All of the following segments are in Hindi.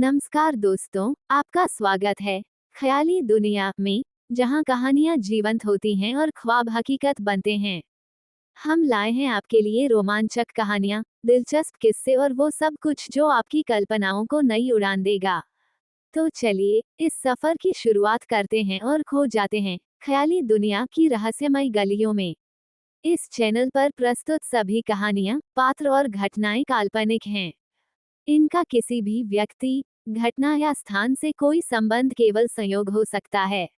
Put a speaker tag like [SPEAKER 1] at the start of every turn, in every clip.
[SPEAKER 1] नमस्कार दोस्तों, आपका स्वागत है ख्याली दुनिया में, जहां कहानियां जीवंत होती हैं और ख्वाब हकीकत बनते हैं। हम लाए हैं आपके लिए रोमांचक कहानियां, दिलचस्प किस्से और वो सब कुछ जो आपकी कल्पनाओं को नई उड़ान देगा। तो चलिए इस सफर की शुरुआत करते हैं और खो जाते हैं ख्याली दुनिया की रहस्यमय गलियों में। इस चैनल पर प्रस्तुत सभी कहानियां, पात्र और घटनाएं काल्पनिक हैं। इनका किसी भी व्यक्ति, घटना या स्थान से कोई संबंध केवल संयोग हो सकता है।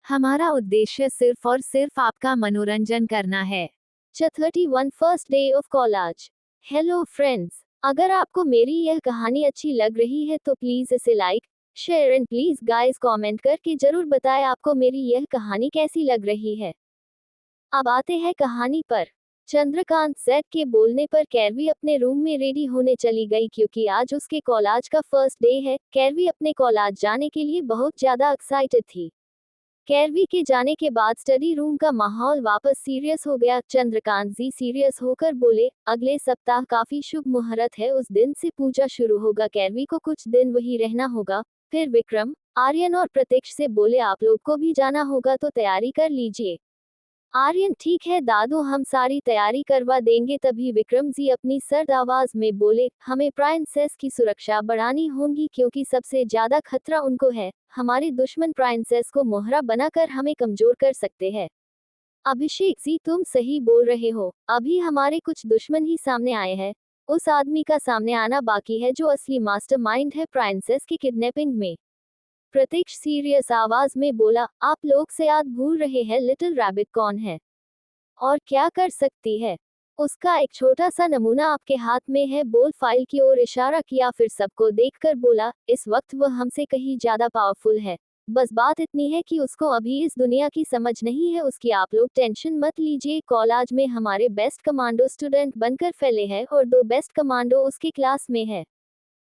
[SPEAKER 1] हमारा उद्देश्य सिर्फ और सिर्फ आपका मनोरंजन करना है। 31 first day of college. Hello friends, अगर आपको मेरी यह कहानी अच्छी लग रही है तो प्लीज इसे like, share and please guys comment करके जरूर बताएं आपको मेरी यह कहानी कैसी लग रही है। अब आते हैं कहानी पर। चंद्रकांत सेट के बोलने पर कैरवी अपने रूम में रेडी होने चली गई क्योंकि आज उसके कॉलेज का फर्स्ट डे है। कैरवी अपने कॉलेज जाने के लिए बहुत ज्यादा एक्साइटेड थी। कैरवी के जाने के बाद स्टडी रूम का माहौल वापस सीरियस हो गया। चंद्रकांत जी सीरियस होकर बोले, अगले सप्ताह काफी शुभ मुहूर्त है, उस दिन से पूजा शुरू होगा। कैरवी को कुछ दिन वही रहना होगा। फिर विक्रम, आर्यन और प्रत्यक्ष से बोले, आप लोग को भी जाना होगा तो तैयारी कर लीजिए। आर्यन, ठीक है दादू, हम सारी तैयारी करवा देंगे। तभी विक्रम जी अपनी सर्द आवाज में बोले, हमें प्रिंसेस की सुरक्षा बढ़ानी होगी क्योंकि सबसे ज्यादा खतरा उनको है। हमारे दुश्मन प्रिंसेस को मोहरा बनाकर हमें कमजोर कर सकते हैं। अभिषेक जी, तुम सही बोल रहे हो, अभी हमारे कुछ दुश्मन ही सामने आए हैं। उस आदमी का सामने आना बाकी है जो असली मास्टरमाइंड है प्रिंसेस की किडनैपिंग में। प्रतीक्ष सीरियस आवाज में बोला, आप लोग से याद भूल रहे हैं लिटिल रैबिट कौन है और क्या कर सकती है। उसका एक छोटा सा नमूना आपके हाथ में है। बोल फाइल की ओर इशारा किया, फिर सबको देखकर बोला, इस वक्त वह हमसे कहीं ज्यादा पावरफुल है। बस बात इतनी है कि उसको अभी इस दुनिया की समझ नहीं है उसकी। आप लोग टेंशन मत लीजिए, कॉलेज में हमारे बेस्ट कमांडो स्टूडेंट बनकर फैले हैं और 2 बेस्ट कमांडो उसकी क्लास में है।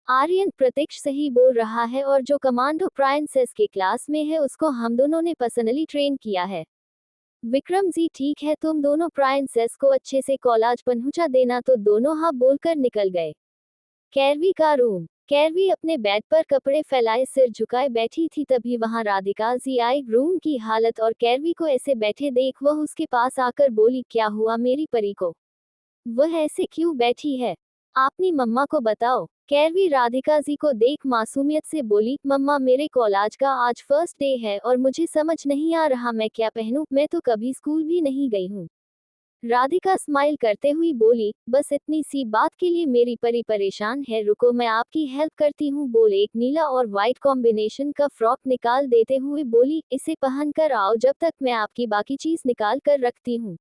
[SPEAKER 1] आर्यन, प्रत्यक्ष सही बोल रहा है, और जो कमांडो प्रिंसेस के क्लास में है उसको हम दोनों ने पर्सनली ट्रेन किया है। विक्रम जी, ठीक है, तुम दोनों प्रिंसेस को अच्छे से कॉलेज पहुंचा देना। तो दोनों हाँ बोलकर निकल गए। कैरवी का रूम। कैरवी अपने बेड पर कपड़े फैलाए सिर झुकाए बैठी थी। तभी वहां राधिका जी आई। रूम की हालत और कैरवी को ऐसे बैठे देख वह उसके पास आकर बोली, क्या हुआ मेरी परी को, वह ऐसे क्यों बैठी है, अपनी मम्मा को बताओ। कैरवी राधिका जी को देख मासूमियत से बोली, मम्मा मेरे कॉलेज का आज फर्स्ट डे है और मुझे समझ नहीं आ रहा मैं क्या पहनूं, मैं तो कभी स्कूल भी नहीं गई हूँ। राधिका स्माइल करते हुई बोली, बस इतनी सी बात के लिए मेरी परी परेशान है, रुको मैं आपकी हेल्प करती हूँ। बोले एक नीला और व्हाइट कॉम्बिनेशन का फ्रॉक निकाल देते हुए बोली, इसे पहन कर आओ जब तक मैं आपकी बाकी चीज निकाल कर रखती हूँ।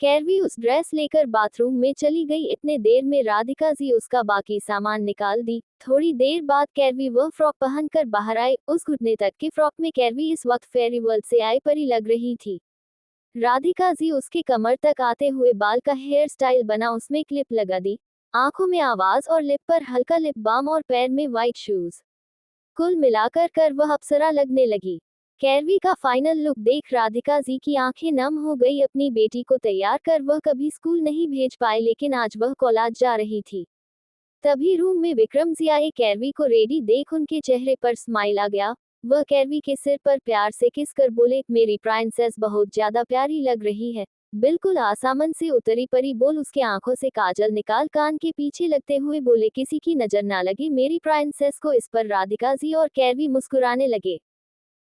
[SPEAKER 1] कैरवी उस ड्रेस लेकर बाथरूम में चली गई। इतने देर में राधिका जी उसका बाकी सामान निकाल दी। थोड़ी देर बाद कैरवी वह फ्रॉक पहनकर बाहर आई। उस घुटने तक के फ्रॉक में कैरवी इस वक्त फेरी वर्ल्ड से आई परी लग रही थी। राधिका जी उसके कमर तक आते हुए बाल का हेयर स्टाइल बना, उसमें क्लिप लगा दी, आंखों में आवाज और लिप पर हल्का लिप बाम और पैर में व्हाइट शूज। कुल मिलाकर कर वह अप्सरा लगने लगी। कैरवी का फाइनल लुक देख राधिका जी की आंखें नम हो गई। अपनी बेटी को तैयार कर वह कभी स्कूल नहीं भेज पाए, लेकिन आज वह कॉलेज जा रही थी। तभी रूम में विक्रम जी आए। कैरवी को रेडी देख उनके चेहरे पर स्माइल आ गया। वह कैरवी के सिर पर प्यार से किस कर बोले, मेरी प्रिंसेस बहुत ज्यादा प्यारी लग रही है, बिल्कुल आसमान से उतरी परी। बोल उसके आंखों से काजल निकाल कान के पीछे लगते हुए बोले, किसी की नजर ना लगे मेरी प्रिंसेस को। इस पर राधिका जी और कैरवी मुस्कुराने लगे।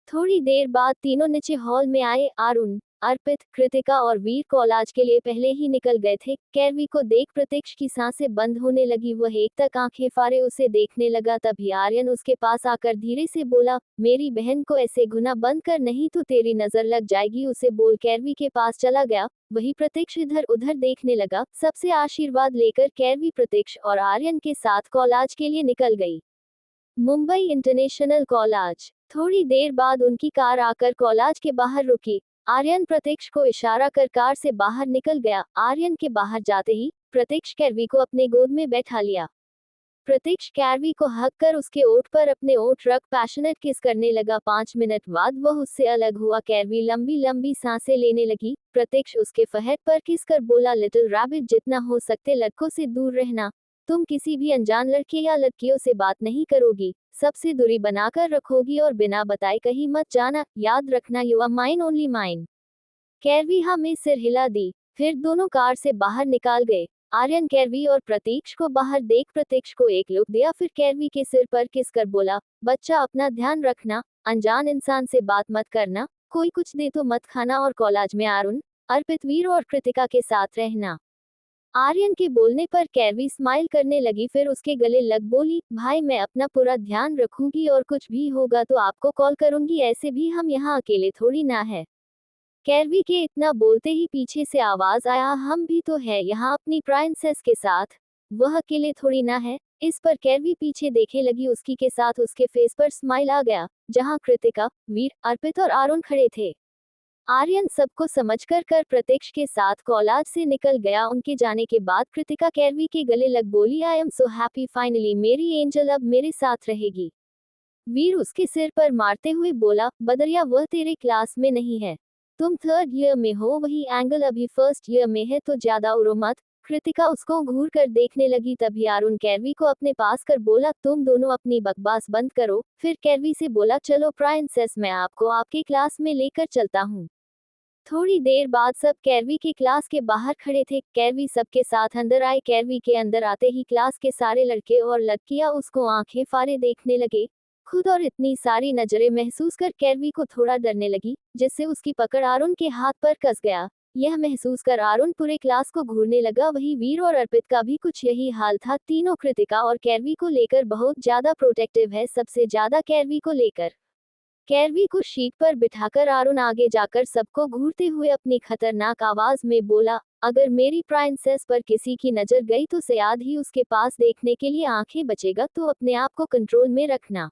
[SPEAKER 1] थोड़ी देर बाद तीनों नीचे हॉल में आए। अरुण, अर्पित, कृतिका और वीर कॉलेज के लिए पहले ही निकल गए थे। कैरवी को देख प्रत्यक्ष की सांसें बंद होने लगी। वह एक तक आंखें फाड़े उसे देखने लगा। तभी आर्यन उसके पास आकर धीरे से बोला, मेरी बहन को ऐसे घुना बंद कर, नहीं तो तेरी नजर लग जाएगी उसे। बोल कैरवी के पास चला गया। वही प्रत्यक्ष इधर उधर देखने लगा। सबसे आशीर्वाद लेकर कैरवी प्रत्यक्ष और आर्यन के साथ कॉलेज के लिए निकल गई। Mumbai international college. थोड़ी देर बाद उनकी कार आकर कॉलेज के बाहर रुकी। आर्यन प्रत्यक्ष को इशारा कर कार से बाहर निकल गया। आर्यन के बाहर जाते ही प्रत्यक्ष कैरवी को अपने गोद में बैठा लिया। प्रत्यक्ष कैरवी को हक कर उसके ओठ पर अपने ओठ रख पैशनेट किस करने लगा। 5 मिनट बाद वह उससे अलग हुआ। कैरवी लंबी लंबी सांसें लेने लगी। प्रत्यक्ष उसके फहद पर किस कर बोला, लिटिल रैबिट, जितना हो सकते लड़कों से दूर रहना।
[SPEAKER 2] तुम किसी भी अनजान लड़के या लड़कियों से बात नहीं करोगी, सबसे दूरी बनाकर रखोगी और बिना बताए कहीं मत जाना, याद रखना you are mine only mine. Kairavi हमें सिर हिला दी। फिर दोनों कार से बाहर निकाल गए। आर्यन कैरवी और प्रतीक्ष को बाहर देख प्रतीक्ष को एक लुक दिया, फिर कैरवी के सिर पर किस कर बोला, बच्चा अपना ध्यान रखना, अनजान इंसान से बात मत करना, कोई कुछ दे तो मत खाना और कॉलेज में अरुण, अर्पित, वीर और कृतिका के साथ रहना। आर्यन के बोलने पर कैरवी स्माइल करने लगी, फिर उसके गले लग बोली, भाई मैं अपना पूरा ध्यान रखूंगी और कुछ भी होगा तो आपको कॉल करूंगी, ऐसे भी हम यहाँ अकेले थोड़ी ना है। कैरवी के इतना बोलते ही पीछे से आवाज आया, हम भी तो है यहाँ अपनी प्रिंसेस के साथ, वह अकेले थोड़ी ना है। इस पर कैरवी पीछे देखने लगी, उसकी के साथ उसके फेस पर स्माइल आ गया, जहाँ कृतिका, वीर, अर्पित और अरुण खड़े थे। आर्यन सबको समझकर कर प्रतीक्ष के साथ कॉलेज से निकल गया। उनके जाने के बाद कृतिका कैरवी के गले लग बोली, I am so happy, finally मेरी एंजल अब मेरे साथ रहेगी। वीर उसके सिर पर मारते हुए बोला, बदरिया वह तेरे क्लास में नहीं है, तुम थर्ड ईयर में हो, वही एंगल अभी फर्स्ट ईयर में है, तो ज्यादा उड़ो मत। कृतिका उसको घूर कर देखने लगी, तभी अरुण कैरवी को अपने पास कर बोला, तुम दोनों अपनी बकवास बंद करो। फिर कैरवी से बोला, चलो प्रिंसेस मैं आपको आपके क्लास में लेकर चलता हूँ। थोड़ी देर बाद सब कैरवी के क्लास के बाहर खड़े थे। कैरवी सबके साथ अंदर आए। कैरवी के अंदर आते ही क्लास के सारे लड़के और लड़कियां उसको आंखें फाड़े देखने लगे। खुद और इतनी सारी नजरें महसूस कर कैरवी को थोड़ा डरने लगी, जिससे उसकी पकड़ अरुण के हाथ पर कस गया। यह महसूस कर अरुण पूरे क्लास को घूरने लगा। वही वीर और अर्पित का भी कुछ यही हाल था। तीनों कृतिका और कैरवी को लेकर बहुत ज्यादा प्रोटेक्टिव है, सबसे ज्यादा कैरवी को लेकर। कैरवी को शीट पर बिठाकर अरुण आगे जाकर सबको घूरते हुए अपनी खतरनाक आवाज में बोला, अगर मेरी प्रिंसेस पर किसी की नजर गई तो शायद ही उसके पास देखने के लिए आंखें बचेगा, तो अपने आप को कंट्रोल में रखना।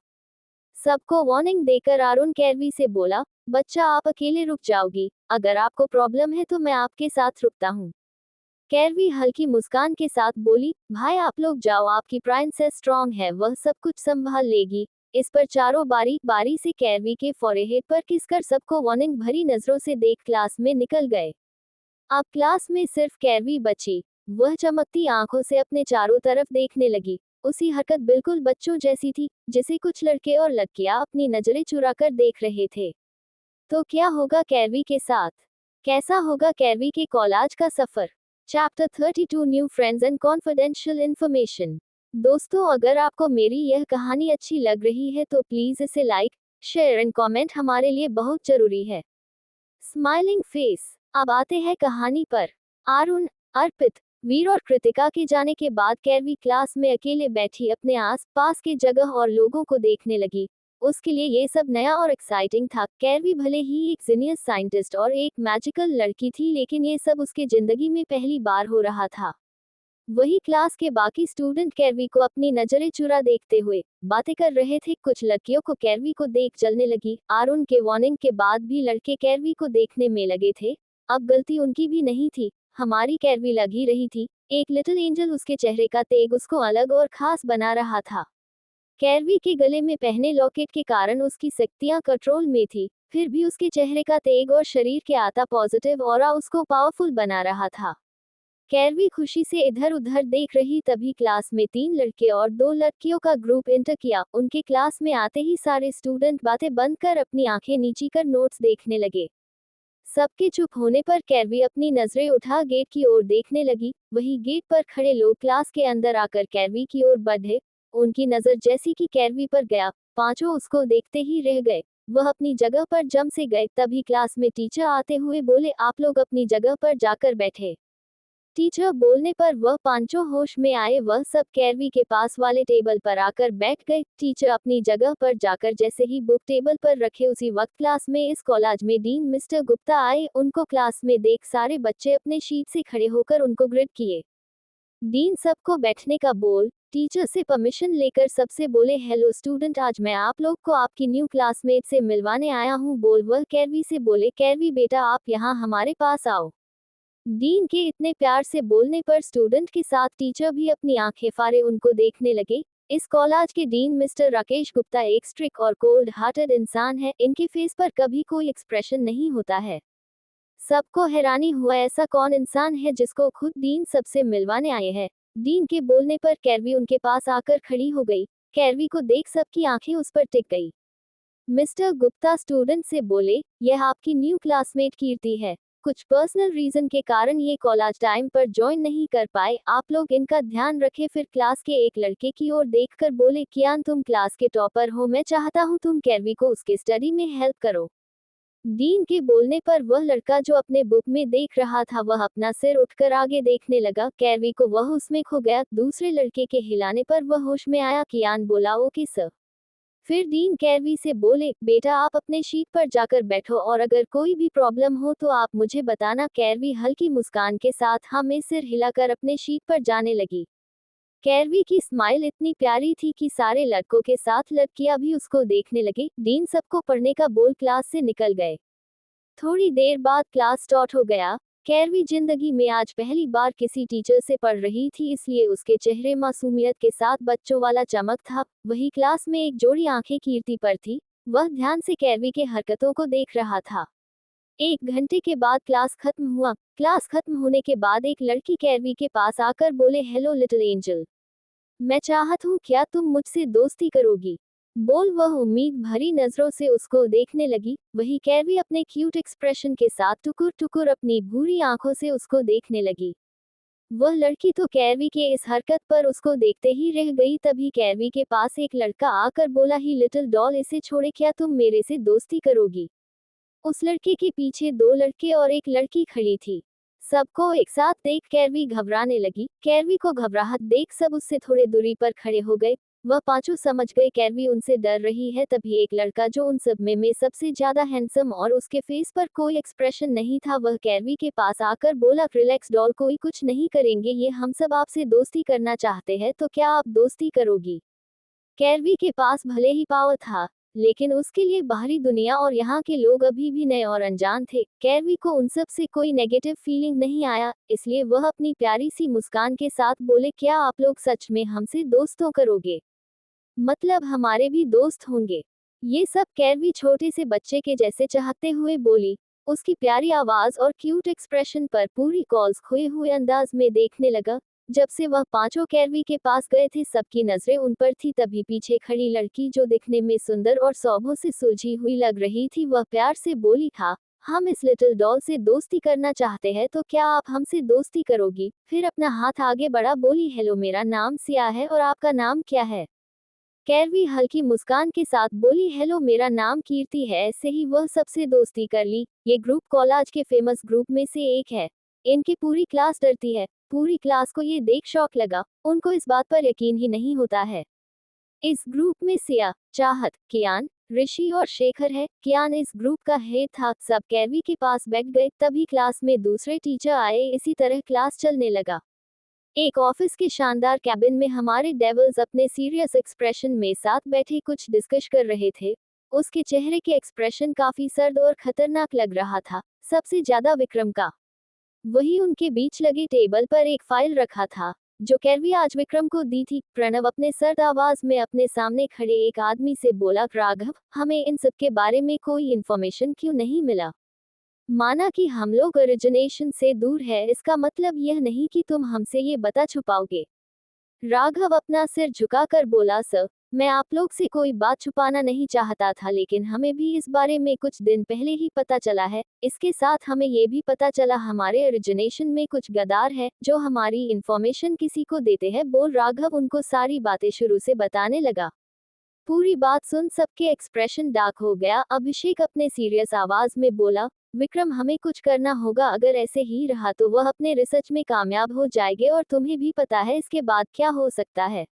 [SPEAKER 2] सबको वार्निंग देकर अरुण कैरवी से बोला, बच्चा आप अकेले रुक जाओगी, अगर आपको प्रॉब्लम है तो मैं आपके साथ रुकता हूँ। कैरवी हल्की मुस्कान के साथ बोली, भाई आप लोग जाओ, आपकी प्रिंसेस स्ट्रांग है, वह सब कुछ संभाल लेगी। इस पर चारों बारी बारी से कैरवी के फोरहेड पर किसकर सबको वार्निंग भरी नजरों से देख क्लास में निकल गए। अब क्लास में सिर्फ कैरवी बची। वह चमकती आंखों से अपने चारों तरफ देखने लगी। उसकी हरकत बिल्कुल बच्चों जैसी थी, जिसे कुछ लड़के और लड़कियां अपनी नजरें चुराकर देख रहे थे। तो क्या होगा कैरवी के साथ? कैसा होगा कैरवी के कॉलेज का सफर? Chapter 32 new friends and confidential information. दोस्तों, अगर आपको मेरी यह कहानी अच्छी लग रही है तो प्लीज इसे लाइक, शेयर एंड कमेंट हमारे लिए बहुत जरूरी है। Smiling face. अब आते हैं कहानी पर। अरुण, अर्पित, वीर और कृतिका के जाने के बाद कैरवी क्लास में अकेले बैठी अपने आस पास के जगह और लोगों को देखने लगी। उसके लिए ये सब नया और एक्साइटिंग था। कैरवी भले ही एक जीनियस साइंटिस्ट और एक मैजिकल लड़की थी, लेकिन ये सब उसके जिंदगी में पहली बार हो रहा था। वही क्लास के बाकी स्टूडेंट कैरवी को अपनी नजरें चुरा देखते हुए बातें कर रहे थे। कुछ लड़कियों को कैरवी को देख जलने लगी। अरुण के वार्निंग के बाद भी लड़के कैरवी को देखने में लगे थे। अब गलती उनकी भी नहीं थी, हमारी कैरवी लग ही रही थी। एक लिटिल एंजल उसके चेहरे का तेग उसको अलग और खास बना रहा था। कैरवी के गले में पहने लॉकेट के कारण उसकी शक्तियां कंट्रोल में थी, फिर भी उसके चेहरे का तेग और शरीर के आता पॉजिटिव ऑरा उसको पावरफुल बना रहा था। कैरवी खुशी से इधर उधर देख रही, तभी क्लास में 3 लड़के और 2 लड़कियों का ग्रुप एंटर किया। उनके क्लास में आते ही सारे स्टूडेंट बातें बंद कर अपनी आंखें नीची कर नोट्स देखने लगे। सबके चुप होने पर कैरवी अपनी नजरें उठा गेट की ओर देखने लगी। वही गेट पर खड़े लोग क्लास के अंदर आकर कैरवी की ओर बढ़े। उनकी नजर जैसी कि कैरवी पर गया, पांचों उसको देखते ही रह गए। वह अपनी जगह पर जम से गए, तभी क्लास में टीचर आते हुए बोले, आप लोग अपनी जगह पर जाकर बैठे। टीचर बोलने पर वह पांचों होश में आए। वह सब कैरवी के पास वाले टेबल पर आकर बैठ गए। टीचर अपनी जगह पर जाकर जैसे ही बुक टेबल पर रखे, उसी वक्त क्लास में इस कॉलेज में डीन मिस्टर गुप्ता आए। उनको क्लास में देख सारे बच्चे अपने शीट से खड़े होकर उनको ग्रिड किए। डीन सबको बैठने का बोल टीचर से परमिशन लेकर सबसे बोले, हेलो स्टूडेंट, आज मैं आप लोग को आपकी न्यू क्लासमेट से मिलवाने आया हूँ। बोल वह कैरवी से बोले, कैरवी बेटा आप यहाँ हमारे पास आओ। डीन के इतने प्यार से बोलने पर स्टूडेंट के साथ टीचर भी अपनी आंखें फाड़े उनको देखने लगे। इस कॉलेज के डीन मिस्टर राकेश गुप्ता एक स्ट्रिक्ट और कोल्ड हार्टेड इंसान है। इनके फेस पर कभी कोई एक्सप्रेशन नहीं होता है। सबको हैरानी हुआ, ऐसा कौन इंसान है जिसको खुद डीन सबसे मिलवाने आए हैं। डीन के बोलने पर कैरवी उनके पास आकर खड़ी हो गई। कैरवी को देख सबकी आंखें उस पर टिक गई। मिस्टर गुप्ता स्टूडेंट से बोले, यह आपकी न्यू क्लासमेट कीर्ति है। कुछ पर्सनल रीजन के कारण ये कॉलेज टाइम पर ज्वाइन नहीं कर पाए, आप लोग इनका ध्यान रखें। फिर क्लास के एक लड़के की ओर देखकर बोले, कियान तुम क्लास के टॉपर हो, मैं चाहता हूँ तुम कैरवी को उसके स्टडी में हेल्प करो। डीन के बोलने पर वह लड़का जो अपने बुक में देख रहा था वह अपना सिर उठकर आगे देखने लगा। कैरवी को वह उसमें खो गया। दूसरे लड़के के हिलाने पर वह होश में आया। कियान बोला, ओके सर। फिर डीन कैरवी से बोले, बेटा आप अपने शीट पर जाकर बैठो और अगर कोई भी प्रॉब्लम हो तो आप मुझे बताना। कैरवी हल्की मुस्कान के साथ हाँ में सिर हिलाकर अपने शीट पर जाने लगी। कैरवी की स्माइल इतनी प्यारी थी कि सारे लड़कों के साथ लड़कियां भी उसको देखने लगी। डीन सबको पढ़ने का बोल क्लास से निकल गए। थोड़ी देर बाद क्लास स्टार्ट हो गया। कैरवी जिंदगी में आज पहली बार किसी टीचर से पढ़ रही थी, इसलिए उसके चेहरे मासूमियत के साथ बच्चों वाला चमक था। वही क्लास में एक जोड़ी आंखें कीर्ति पर थी। वह ध्यान से कैरवी के हरकतों को देख रहा था। 1 घंटे के बाद क्लास खत्म हुआ। क्लास खत्म होने के बाद एक लड़की कैरवी के पास आकर बोले, हेलो लिटिल एंजल, मैं चाहत हूँ क्या तुम मुझसे दोस्ती करोगी। बोल वह उम्मीद भरी नजरों से उसको देखने लगी। वही कैरवी अपने क्यूट एक्सप्रेशन के साथ टुकुर टुकुर अपनी भूरी आंखों से उसको देखने लगी। वह लड़की तो कैरवी के इस हरकत पर उसको देखते ही रह गई। तभी कैरवी के पास एक लड़का आकर बोला, ही लिटिल डॉल, इसे छोड़े क्या तुम मेरे से दोस्ती करोगी। उस लड़के के पीछे 2 लड़के और एक लड़की खड़ी थी। सबको एक साथ देख कैरवी घबराने लगी। कैरवी को घबराहट देख सब उससे थोड़े दूरी पर खड़े हो गए। वह पांचों समझ गए कैरवी उनसे डर रही है। तभी एक लड़का जो उन सब में सबसे ज्यादा हैंडसम और उसके फेस पर कोई एक्सप्रेशन नहीं था, वह कैरवी के पास आकर बोला, रिलैक्स डॉल, कोई कुछ नहीं करेंगे, ये हम सब आपसे दोस्ती करना चाहते हैं, तो क्या आप दोस्ती करोगी। कैरवी के पास भले ही पावर था, लेकिन उसके लिए बाहरी दुनिया और यहाँ के लोग अभी भी नए और अनजान थे। कैरवी को उन सब से कोई नेगेटिव फीलिंग नहीं आया, इसलिए वह अपनी प्यारी सी मुस्कान के साथ बोले, क्या आप लोग सच में हमसे दोस्तों करोगे, मतलब हमारे भी दोस्त होंगे। ये सब कैरवी छोटे से बच्चे के जैसे चाहते हुए बोली। उसकी प्यारी आवाज और क्यूट एक्सप्रेशन पर पूरी कॉल्स खोए हुए अंदाज में देखने लगा। जब से वह पांचों कैरवी के पास गए थे सबकी नजरें उन पर थी। तभी पीछे खड़ी लड़की जो दिखने में सुंदर और सौभों से सुलझी हुई लग रही थी, वह प्यार से बोली, था हम इस लिटिल डॉल से दोस्ती करना चाहते हैं, तो क्या आप हमसे दोस्ती करोगी। फिर अपना हाथ आगे बढ़ा बोली, हेलो मेरा नाम सिया है और आपका नाम क्या है। कैरवी हल्की मुस्कान के साथ बोली, हेलो मेरा नाम कीर्ति है। ऐसे ही वह सबसे दोस्ती कर ली। ये ग्रुप कॉलेज के फेमस ग्रुप में से एक है। इनकी पूरी क्लास डरती है। पूरी क्लास को ये देख शौक लगा। उनको इस बात पर यकीन ही नहीं होता है। इस ग्रुप में सिया, चाहत, कियान, ऋषि और शेखर है। कियान इस ग्रुप का हेड था। सब कैरवी के पास बैठ गए। तभी क्लास में दूसरे टीचर आए। इसी तरह क्लास चलने लगा। एक ऑफिस के शानदार कैबिन में हमारे डेविल्स अपने सीरियस एक्सप्रेशन में साथ बैठे कुछ डिस्कस कर रहे थे। उसके चेहरे के एक्सप्रेशन काफी सर्द और खतरनाक लग रहा था, सबसे ज्यादा विक्रम का। वही उनके बीच लगे टेबल पर एक फाइल रखा था, जो कैरवी आज विक्रम को दी थी। प्रणव अपने सर्द आवाज में अपने सामने खड़े एक आदमी से बोला, राघव, हमें इन सब के बारे में कोई इन्फॉर्मेशन क्यों नहीं मिला। माना कि हम लोग ओरिजिनेशन से दूर है, इसका मतलब यह नहीं कि तुम हमसे ये बता छुपाओगे। राघव अपना सिर झुकाकर बोला, सर, मैं आप लोग से कोई बात छुपाना नहीं चाहता था, लेकिन हमें भी इस बारे में कुछ दिन पहले ही पता चला है। इसके साथ हमें ये भी पता चला हमारे ओरिजिनेशन में कुछ गद्दार है जो हमारी इंफॉर्मेशन किसी को देते हैं। बोल राघव उनको सारी बातें शुरू से बताने लगा। पूरी बात सुन सबके एक्सप्रेशन डार्क हो गया। अभिषेक अपने सीरियस आवाज में बोला, विक्रम, हमें कुछ करना होगा, अगर ऐसे ही रहा तो वह अपने रिसर्च में कामयाब हो जाएंगे और तुम्हें भी पता है इसके बाद क्या हो सकता है।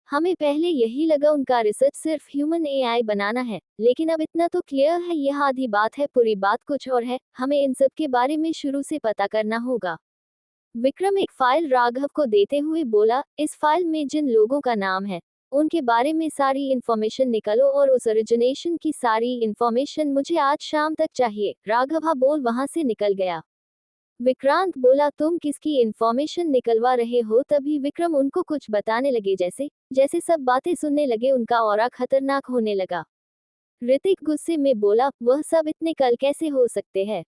[SPEAKER 2] हमें पहले यही लगा उनका रिसर्च सिर्फ ह्यूमन एआई बनाना है, लेकिन अब इतना तो क्लियर है यह आधी बात है, पूरी बात कुछ और है। हमें इन सब के बारे में शुरू से पता करना होगा। विक्रम एक फाइल राघव को देते हुए बोला, इस फाइल में जिन लोगों का नाम है उनके बारे में सारी इंफॉर्मेशन निकालो और उस ओरिजिनेशन की सारी इंफॉर्मेशन मुझे आज शाम तक चाहिए। राघव बोल वहां से निकल गया। विक्रांत बोला, तुम किसकी इंफॉर्मेशन निकलवा रहे हो। तभी विक्रम उनको कुछ बताने लगे। जैसे जैसे सब बातें सुनने लगे उनका ऑरा खतरनाक होने लगा। ऋतिक गुस्से में बोला, वह सब इतने कल कैसे हो सकते हैं,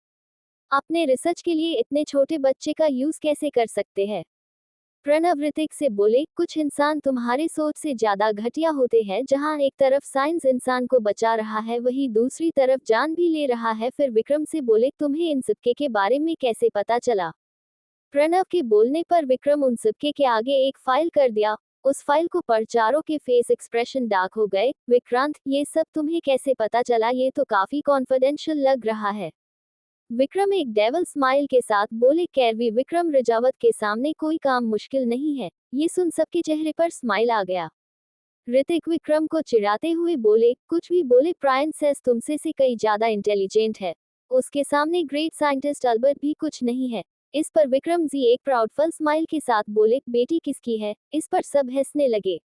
[SPEAKER 2] अपने रिसर्च के लिए इतने छोटे बच्चे का यूज कैसे कर सकते हैं। प्रणव ऋतिक से बोले, कुछ इंसान तुम्हारे सोच से ज्यादा घटिया होते हैं। जहां एक तरफ साइंस इंसान को बचा रहा है, वहीं दूसरी तरफ जान भी ले रहा है। फिर विक्रम से बोले, तुम्हें इन सबके के बारे में कैसे पता चला? प्रणव के बोलने पर विक्रम उन सबके के आगे एक फाइल कर दिया। उस फाइल को पढ़ चारों के फेस एक्सप्रेशन डार्क हो गए। विक्रांत, ये सब तुम्हें कैसे पता चला? ये तो काफी कॉन्फिडेंशियल लग रहा है। विक्रम एक डेविल स्माइल के साथ बोले, कैरवी विक्रम रजावत के सामने कोई काम मुश्किल नहीं है। ये सुन सबके चेहरे पर स्माइल आ गया। ऋतिक विक्रम को चिढ़ाते हुए बोले, कुछ भी बोले, प्राइंसेस तुमसे से कई ज्यादा इंटेलिजेंट है। उसके सामने ग्रेट साइंटिस्ट अल्बर्ट भी कुछ नहीं है। इस पर विक्रम जी एक प्राउडफुल स्माइल के साथ बोले, बेटी किसकी है? इस पर सब हंसने लगे।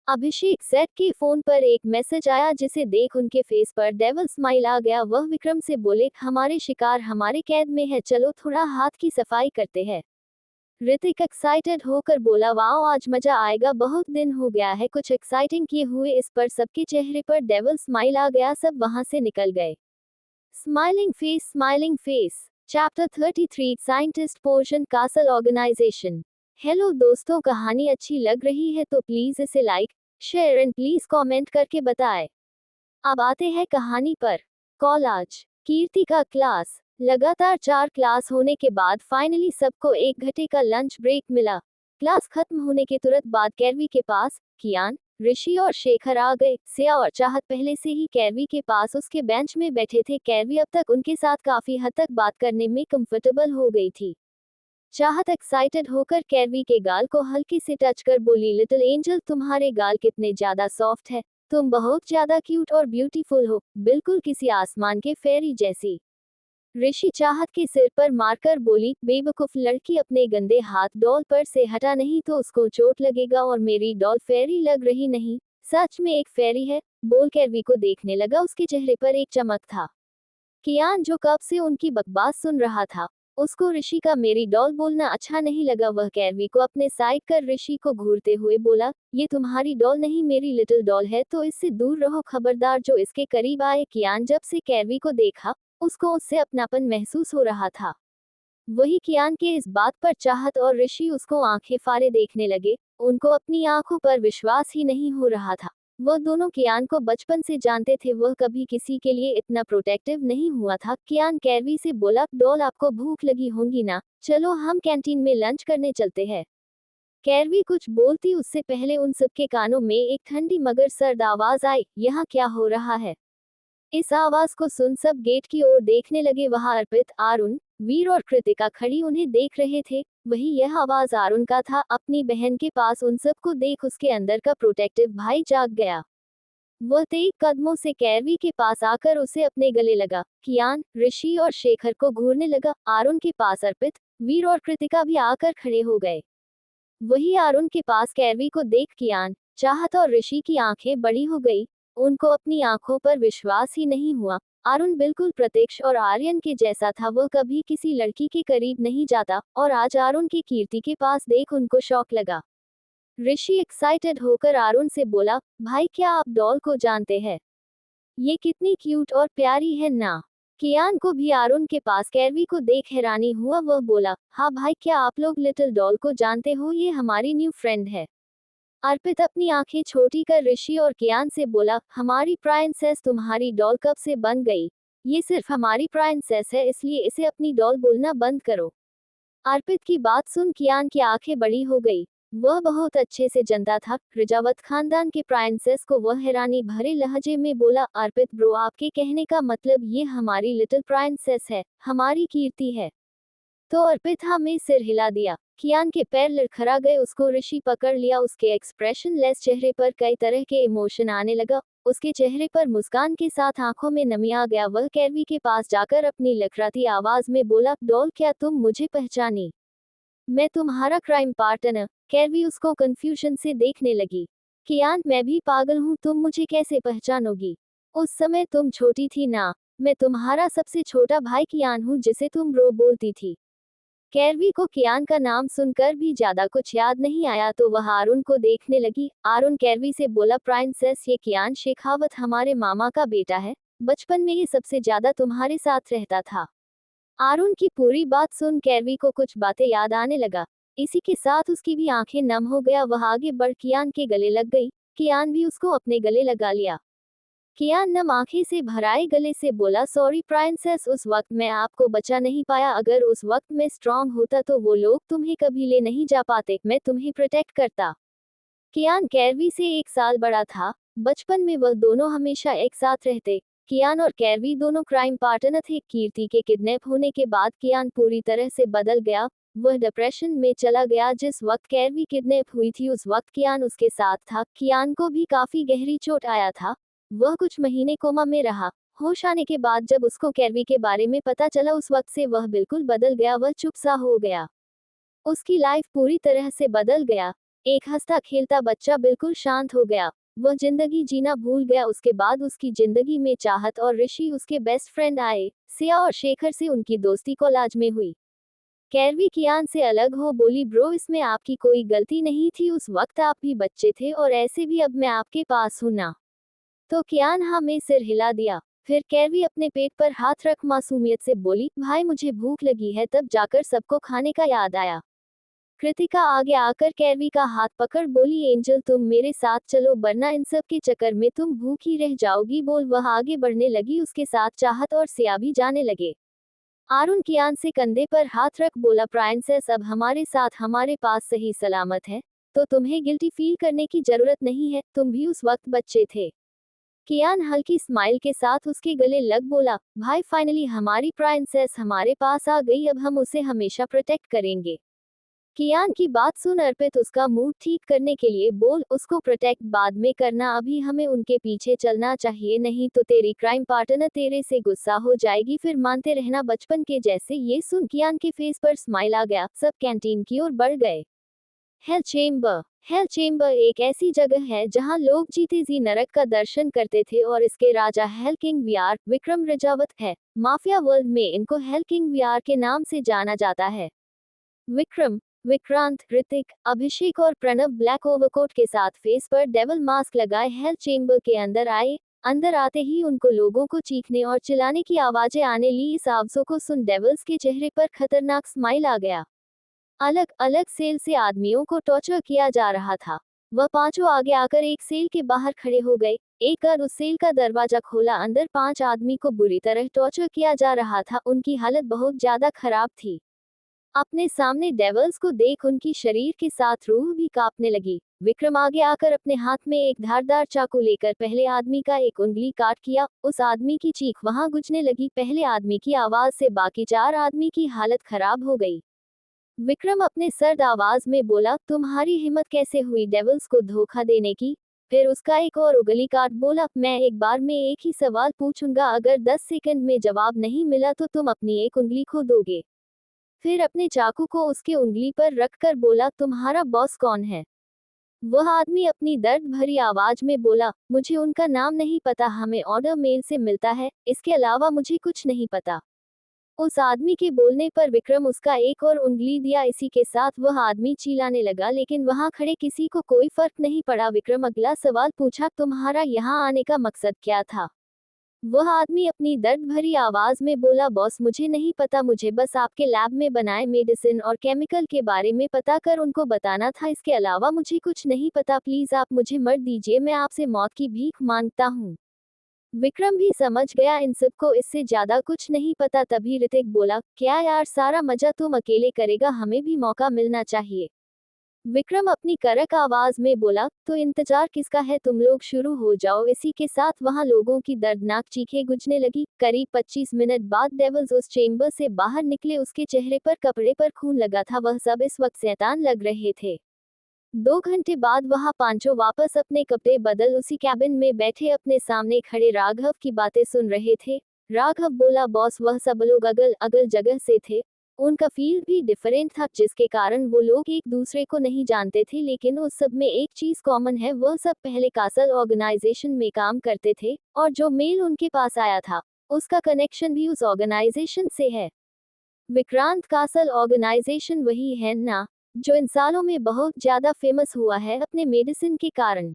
[SPEAKER 2] अभिषेक सेट के फोन पर एक मैसेज आया, जिसे देख उनके फेस पर डेविल स्माइल आ गया। वह विक्रम से बोले, हमारे शिकार हमारे कैद में है, चलो थोड़ा हाथ की सफाई करते हैं। ऋतिक एक्साइटेड होकर बोला, वाओ आज मजा आएगा, बहुत दिन हो गया है कुछ एक्साइटिंग किए हुए। इस पर सबके चेहरे पर डेविल स्माइल आ गया। सब वहां से निकल गए। Smiling face chapter 33 scientist portion castle organization. Hello दोस्तों, कहानी अच्छी लग रही है तो प्लीज इसे like, share and please comment करके बताएं। अब आते हैं कहानी पर। कॉलेज कीर्ति का क्लास। लगातार 4 क्लास होने के बाद फाइनली सबको 1 घंटे का लंच ब्रेक मिला। क्लास खत्म होने के तुरंत बाद कैरवी के पास कियान, ऋषि और शेखर आ गए। सिया और चाहत पहले से ही कैरवी के पास उसके बेंच में बैठे थे। कैरवी अब तक उनके साथ काफी हद तक बात करने में कंफर्टेबल हो गई थी। चाहत एक्साइटेड होकर कैरवी के गाल को हल्के से टच कर बोली, लिटिल एंजल तुम्हारे गाल कितने ज्यादा सॉफ्ट है। तुम बहुत ज्यादा क्यूट और ब्यूटीफुल हो, बिल्कुल किसी आसमान के फेरी जैसी। ऋषि चाहत के सिर पर मारकर बोली, बेवकूफ लड़की, अपने गंदे हाथ डॉल पर से हटा, नहीं तो उसको चोट लगेगा। और मेरी डॉल फेरी लग रही नहीं, सच में एक फेरी है। बोल कैरवी को देखने लगा। उसके चेहरे पर एक चमक था। कियान जो कब से उनकी बकवास सुन रहा था, उसको ऋषि का मेरी डॉल बोलना अच्छा नहीं लगा। वह कैरवी को अपने साइड कर ऋषि को घूरते हुए बोला, ये तुम्हारी डॉल नहीं मेरी लिटिल डॉल है, तो इससे दूर रहो खबरदार। जो इसके करीब आए। कियान जब से कैरवी को देखा, उसको उससे अपनापन महसूस हो रहा था। वही कियान के इस बात पर चाहत और ऋषि उसको आंखें फाड़े देखने लगे। उनको अपनी आंखों पर विश्वास ही नहीं हो रहा था। वह दोनों कियान को बचपन से जानते थे। वह कभी किसी के लिए इतना प्रोटेक्टिव नहीं हुआ था। कियान कैरवी से बोला, डॉल आपको भूख लगी होगी ना, चलो हम कैंटीन में लंच करने चलते हैं। कैरवी कुछ बोलती उससे पहले उन सबके कानों में एक ठंडी मगर सर्द आवाज आई, यहाँ क्या हो रहा है? इस आवाज को सुन सब गेट की ओर देखने लगे। वहां अर्पित, आरुण, वीर और कृतिका खड़ी उन्हें देख रहे थे। वही यह आवाज आरुण का था। अपनी बहन के पास उन सबको देख उसके अंदर का प्रोटेक्टिव भाई जाग गया। वह तेज कदमों से कैरवी के पास आकर उसे अपने गले लगा। कियान, ऋषि और शेखर को घूरने लगा। आरुण के पास अर्पित, वीर और कृतिका भी आकर खड़े हो गए। वही आरुण के पास कैरवी को देख कियान, चाहत और ऋषि की आंखें बड़ी हो गई। उनको अपनी आंखों पर विश्वास ही नहीं हुआ। आरुण बिल्कुल प्रत्यक्ष और आर्यन के जैसा था। वह कभी किसी लड़की के करीब नहीं जाता, और आज आरुण की कीर्ति के पास देख उनको शौक लगा। ऋषि एक्साइटेड होकर आरुण से बोला, भाई क्या आप डॉल को जानते हैं? ये कितनी क्यूट और प्यारी है ना। कियान को भी आरुण के पास कैरवी को देख हैरानी हुआ। वह बोला, हाँ भाई, क्या आप लोग लिटिल डॉल को जानते हो? ये हमारी न्यू फ्रेंड है। अर्पित अपनी आंखें छोटी कर ऋषि और कियान से बोला, हमारी प्राइंसेस तुम्हारी डॉल कब से बन गई? ये सिर्फ हमारी प्राइंसेस है, इसलिए इसे अपनी डॉल बोलना बंद करो। अर्पित की बात सुन कियान की आंखें बड़ी हो गई। वह बहुत अच्छे से जानता था रजावत खानदान के प्राइंसेस को। वह हैरानी भरे लहजे में बोला, अर्पित ब्रो, आपके कहने का मतलब ये हमारी लिटिल प्राइंसेस है, हमारी कीर्ति है? तो अर्पित में सिर हिला दिया। कियान के पैर लड़खड़ा गए। उसको ऋषि पकड़ लिया। उसके एक्सप्रेशन लेस चेहरे पर कई तरह के इमोशन आने लगा। उसके चेहरे पर मुस्कान के साथ आंखों में नमी आ गया। वह कैरवी के पास जाकर अपनी लखराती आवाज में बोला, डॉल क्या तुम मुझे पहचानी? मैं तुम्हारा क्राइम पार्टनर। कैरवी उसको कंफ्यूजन से देखने लगी। कियान, मैं भी पागल हूँ, तुम मुझे कैसे पहचानोगी? उस समय तुम छोटी थी ना। मैं तुम्हारा सबसे छोटा भाई कियान हूँ, जिसे तुम रो बोलती थी। कैरवी को कियान का नाम सुनकर भी ज्यादा कुछ याद नहीं आया, तो वह आरुण को देखने लगी। आरुण कैरवी से बोला, प्राइंसेस, ये कियान शेखावत हमारे मामा का बेटा है। बचपन में ये सबसे ज्यादा तुम्हारे साथ रहता था। आरुण की पूरी बात सुन कैरवी को कुछ बातें याद आने लगा। इसी के साथ उसकी भी आंखें नम हो गया। वह आगे बढ़ कियान के गले लग गई। कियान भी उसको अपने गले लगा लिया। कियान नम आंखें से भराए गले से बोला, सॉरी प्रांसेस, उस वक्त मैं आपको बचा नहीं पाया। अगर उस वक्त मैं स्ट्रांग होता तो वो लोग तुम्हें कभी ले नहीं जा पाते। मैं तुम्हें प्रोटेक्ट करता। कियान कैरवी से 1 साल बड़ा था। बचपन में वह दोनों हमेशा एक साथ रहते। कियान और कैरवी दोनों क्राइम पार्टनर थे। कीर्ति के किडनैप होने के बाद कियान पूरी तरह से बदल गया। वह डिप्रेशन में चला गया। जिस वक्त कैरवी किडनैप हुई थी उस वक्त कियान उसके साथ था। कियान को भी काफी गहरी चोट आया था। वह कुछ महीने कोमा में रहा। होश आने के बाद जब उसको कैरवी के बारे में पता चला उस वक्त से वह बिल्कुल बदल गया। वह चुप सा हो गया। उसकी लाइफ पूरी तरह से बदल गया। एक हंसता खेलता बच्चा बिल्कुल शांत हो गया। वह जिंदगी जीना भूल गया। उसके बाद उसकी जिंदगी में चाहत और ऋषि उसके बेस्ट फ्रेंड आए। सिया और शेखर से उनकी दोस्ती कॉलेज में हुई। कैरवी कियान से अलग हो बोली, ब्रो इसमें आपकी कोई गलती नहीं थी। उस वक्त आप भी बच्चे थे और ऐसे भी अब मैं आपके पास हूं ना। तो कियान हाँ में सिर हिला दिया। फिर कैरवी अपने पेट पर हाथ रख मासूमियत से बोली, भाई मुझे भूख लगी है। तब जाकर सबको खाने का याद आया। कृतिका आगे आकर कैरवी का हाथ पकड़ बोली, एंजल तुम मेरे साथ चलो वरना इन सब के चक्कर में तुम भूखी रह जाओगी। बोल वह आगे बढ़ने लगी। उसके साथ चाहत और सिया भी जाने लगे। आरुण कियान से कंधे पर हाथ रख बोला, प्रांसेस अब हमारे साथ हमारे पास सही सलामत है। तो तुम्हें गिल्टी फील करने की जरूरत नहीं है। तुम भी उस वक्त बच्चे थे। कियान हल्की स्माइल के साथ उसके गले लग बोला, भाई फाइनली हमारी प्रांसेस हमारे पास आ गई। अब हम उसे हमेशा प्रोटेक्ट करेंगे। कियान की बात सुन अर्पित उसका मूड ठीक करने के लिए बोल, उसको प्रोटेक्ट बाद में करना, अभी हमें उनके पीछे चलना चाहिए। नहीं तो तेरी क्राइम पार्टनर तेरे से गुस्सा हो जाएगी। फिर मानते रहना बचपन के जैसे। ये सुन कियान के फेस पर स्माइल आ गया। सब कैंटीन की ओर बढ़ गए। Hello chamber. हेल चेम्बर एक ऐसी जगह है जहां लोग जीते जी नरक का दर्शन करते थे और इसके राजा hail king VR Vikram Rajawat है। माफिया वर्ल्ड में इनको हेल किंग वीआर के नाम से जाना जाता है। विक्रम, विक्रांत, ऋतिक, अभिषेक और प्रणव ब्लैक ओवरकोट के साथ फेस पर डेविल मास्क लगाए हेल चेम्बर के अंदर आए। अंदर आते ही उनको लोगों को चीखने और चिल्लाने की आवाजें आने ली। इस आवाजों को सुन डेविल्स के चेहरे पर खतरनाक स्माइल आ गया। अलग अलग सेल से आदमियों को टॉर्चर किया जा रहा था। वह पांचों आगे आकर एक सेल के बाहर खड़े हो गए। एक कर उस सेल का दरवाजा खोला। अंदर 5 आदमी को बुरी तरह टॉर्चर किया जा रहा था। उनकी हालत बहुत ज्यादा खराब थी। अपने सामने डेविल्स को देख उनकी शरीर के साथ रूह भी कांपने लगी। विक्रम आगे आकर अपने हाथ में एक धारदार चाकू लेकर पहले आदमी का एक उंगली काट किया। उस आदमी की चीख वहां गूंजने लगी। पहले आदमी की आवाज से बाकी 4 आदमी की हालत खराब हो गई। विक्रम अपने सर्द आवाज में बोला, तुम्हारी हिम्मत कैसे हुई डेविल्स को धोखा देने की। फिर उसका एक और उंगली काट बोला, मैं एक बार में एक ही सवाल पूछूंगा, अगर 10 सेकंड में जवाब नहीं मिला तो तुम अपनी एक उंगली खो दोगे। फिर अपने चाकू को उसके उंगली पर रखकर बोला, तुम्हारा बॉस कौन है। वह आदमी अपनी दर्द भरी आवाज में बोला, मुझे उनका नाम नहीं पता, हमें ऑर्डर मेल से मिलता है, इसके अलावा मुझे कुछ नहीं पता। उस आदमी के बोलने पर विक्रम उसका एक और उंगली दिया। इसी के साथ वह आदमी चिल्लाने लगा, लेकिन वहां खड़े किसी को कोई फर्क नहीं पड़ा। विक्रम अगला सवाल पूछा, तुम्हारा यहाँ आने का मकसद क्या था। वह आदमी अपनी दर्द भरी आवाज में बोला, बॉस मुझे नहीं पता, मुझे बस आपके लैब में बनाए मेडिसिन और केमिकल के बारे में पता कर उनको बताना था, इसके अलावा मुझे कुछ नहीं पता। प्लीज आप मुझे मर दीजिए, मैं आपसे मौत की भीख मांगता हूँ। विक्रम भी समझ गया इन सबको इससे ज्यादा कुछ नहीं पता। तभी ऋतिक बोला, क्या यार सारा मजा तुम अकेले करेगा, हमें भी मौका मिलना चाहिए। विक्रम अपनी कड़क आवाज में बोला, तो इंतजार किसका है, तुम लोग शुरू हो जाओ। इसी के साथ वहां लोगों की दर्दनाक चीखें गूंजने लगी। करीब 25 मिनट बाद डेविल्स उस चेम्बर से बाहर निकले। उसके चेहरे पर कपड़े पर खून लगा था। वह सब इस वक्त शैतान लग रहे थे। 2 घंटे बाद वहां पांचों वापस अपने कपड़े बदल उसी कैबिन में बैठे अपने सामने खड़े राघव की बातें सुन रहे थे। राघव बोला, बॉस वह सब लोग अगल अगल जगह से थे। उनका फील्ड भी डिफरेंट था, जिसके कारण वो लोग एक दूसरे को नहीं जानते थे, लेकिन उस सब में एक चीज कॉमन है, वह सब पहले कासल ऑर्गेनाइजेशन में काम करते थे और जो मेल उनके पास आया था उसका कनेक्शन भी उस ऑर्गेनाइजेशन से है। विक्रांत कासल ऑर्गेनाइजेशन वही है ना, जो इन सालों में बहुत ज्यादा फेमस हुआ है अपने मेडिसिन के कारण।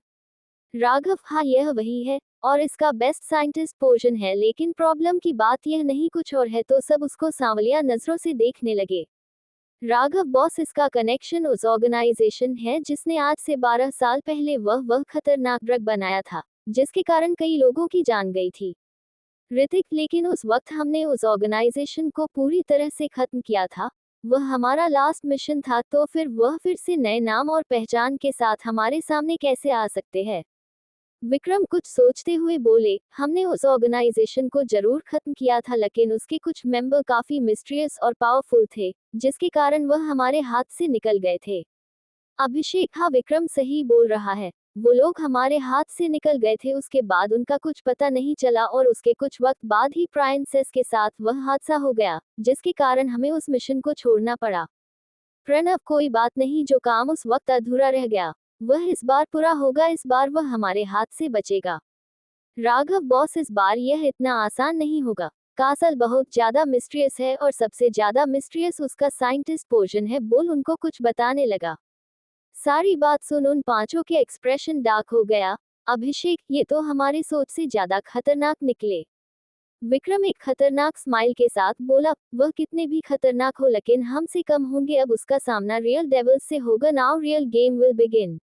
[SPEAKER 2] राघव, हाँ यह वही है और इसका बेस्ट साइंटिस्ट पोर्शन है, लेकिन प्रॉब्लम की बात यह नहीं कुछ और है। तो सब उसको सांवलिया नजरों से देखने लगे। राघव बॉस, इसका कनेक्शन उस ऑर्गेनाइजेशन है जिसने आज से 12 साल पहले वह खतरनाक ड्रग बनाया था जिसके कारण कई लोगों की जान गई थी। ऋतिक, लेकिन उस वक्त हमने उस ऑर्गेनाइजेशन को पूरी तरह से खत्म किया था। वह हमारा लास्ट मिशन था, तो फिर वह फिर से नए नाम और पहचान के साथ हमारे सामने कैसे आ सकते हैं? विक्रम कुछ सोचते हुए बोले, हमने उस ऑर्गेनाइजेशन को जरूर खत्म किया था, लेकिन उसके कुछ मेंबर काफी मिस्ट्रियस और पावरफुल थे जिसके कारण वह हमारे हाथ से निकल गए थे। अभिषेक, हाँ विक्रम सही बोल रहा है। वो लोग हमारे हाथ से निकल गए थे, उसके बाद उनका कुछ पता नहीं चला और उसके कुछ वक्त बाद ही प्राइंसेस के साथ वह हादसा हो गया जिसके कारण हमें उस मिशन को छोड़ना पड़ा। प्रणव, कोई बात नहीं, जो काम उस वक्त अधूरा रह गया वह इस बार पूरा होगा, इस बार वह हमारे हाथ से बचेगा। राघव बॉस, इस बार यह इतना आसान नहीं होगा। कासल बहुत ज्यादा मिस्ट्रियस है और सबसे ज्यादा मिस्ट्रियस उसका साइंटिस्ट पोर्शन है, बोल उनको कुछ बताने लगा। सारी बात सुन उन पांचों के एक्सप्रेशन डार्क हो गया। अभिषेक, ये तो हमारी सोच से ज्यादा खतरनाक निकले। विक्रम एक खतरनाक स्माइल के साथ बोला, वह कितने भी खतरनाक हो लेकिन हमसे कम होंगे, अब उसका सामना रियल डेविल्स से होगा, now real game will begin.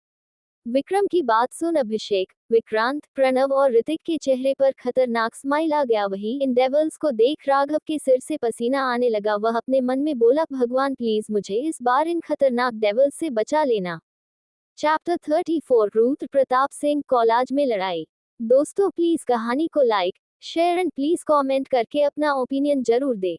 [SPEAKER 2] Vikram की बात सुन अभिषेक, विक्रांत, प्रणव और ऋतिक के चेहरे पर खतरनाक स्माइल आ गया। वही इन डेविल्स को देख राघव के सिर से पसीना आने लगा। वह अपने मन में बोला, भगवान प्लीज मुझे इस बार इन खतरनाक डेविल्स से बचा लेना। चैप्टर 34, रुद्र प्रताप सिंह कॉलेज में लड़ाई। दोस्तों प्लीज कहानी को like, share and please comment करके अपना ओपिनियन जरूर दे।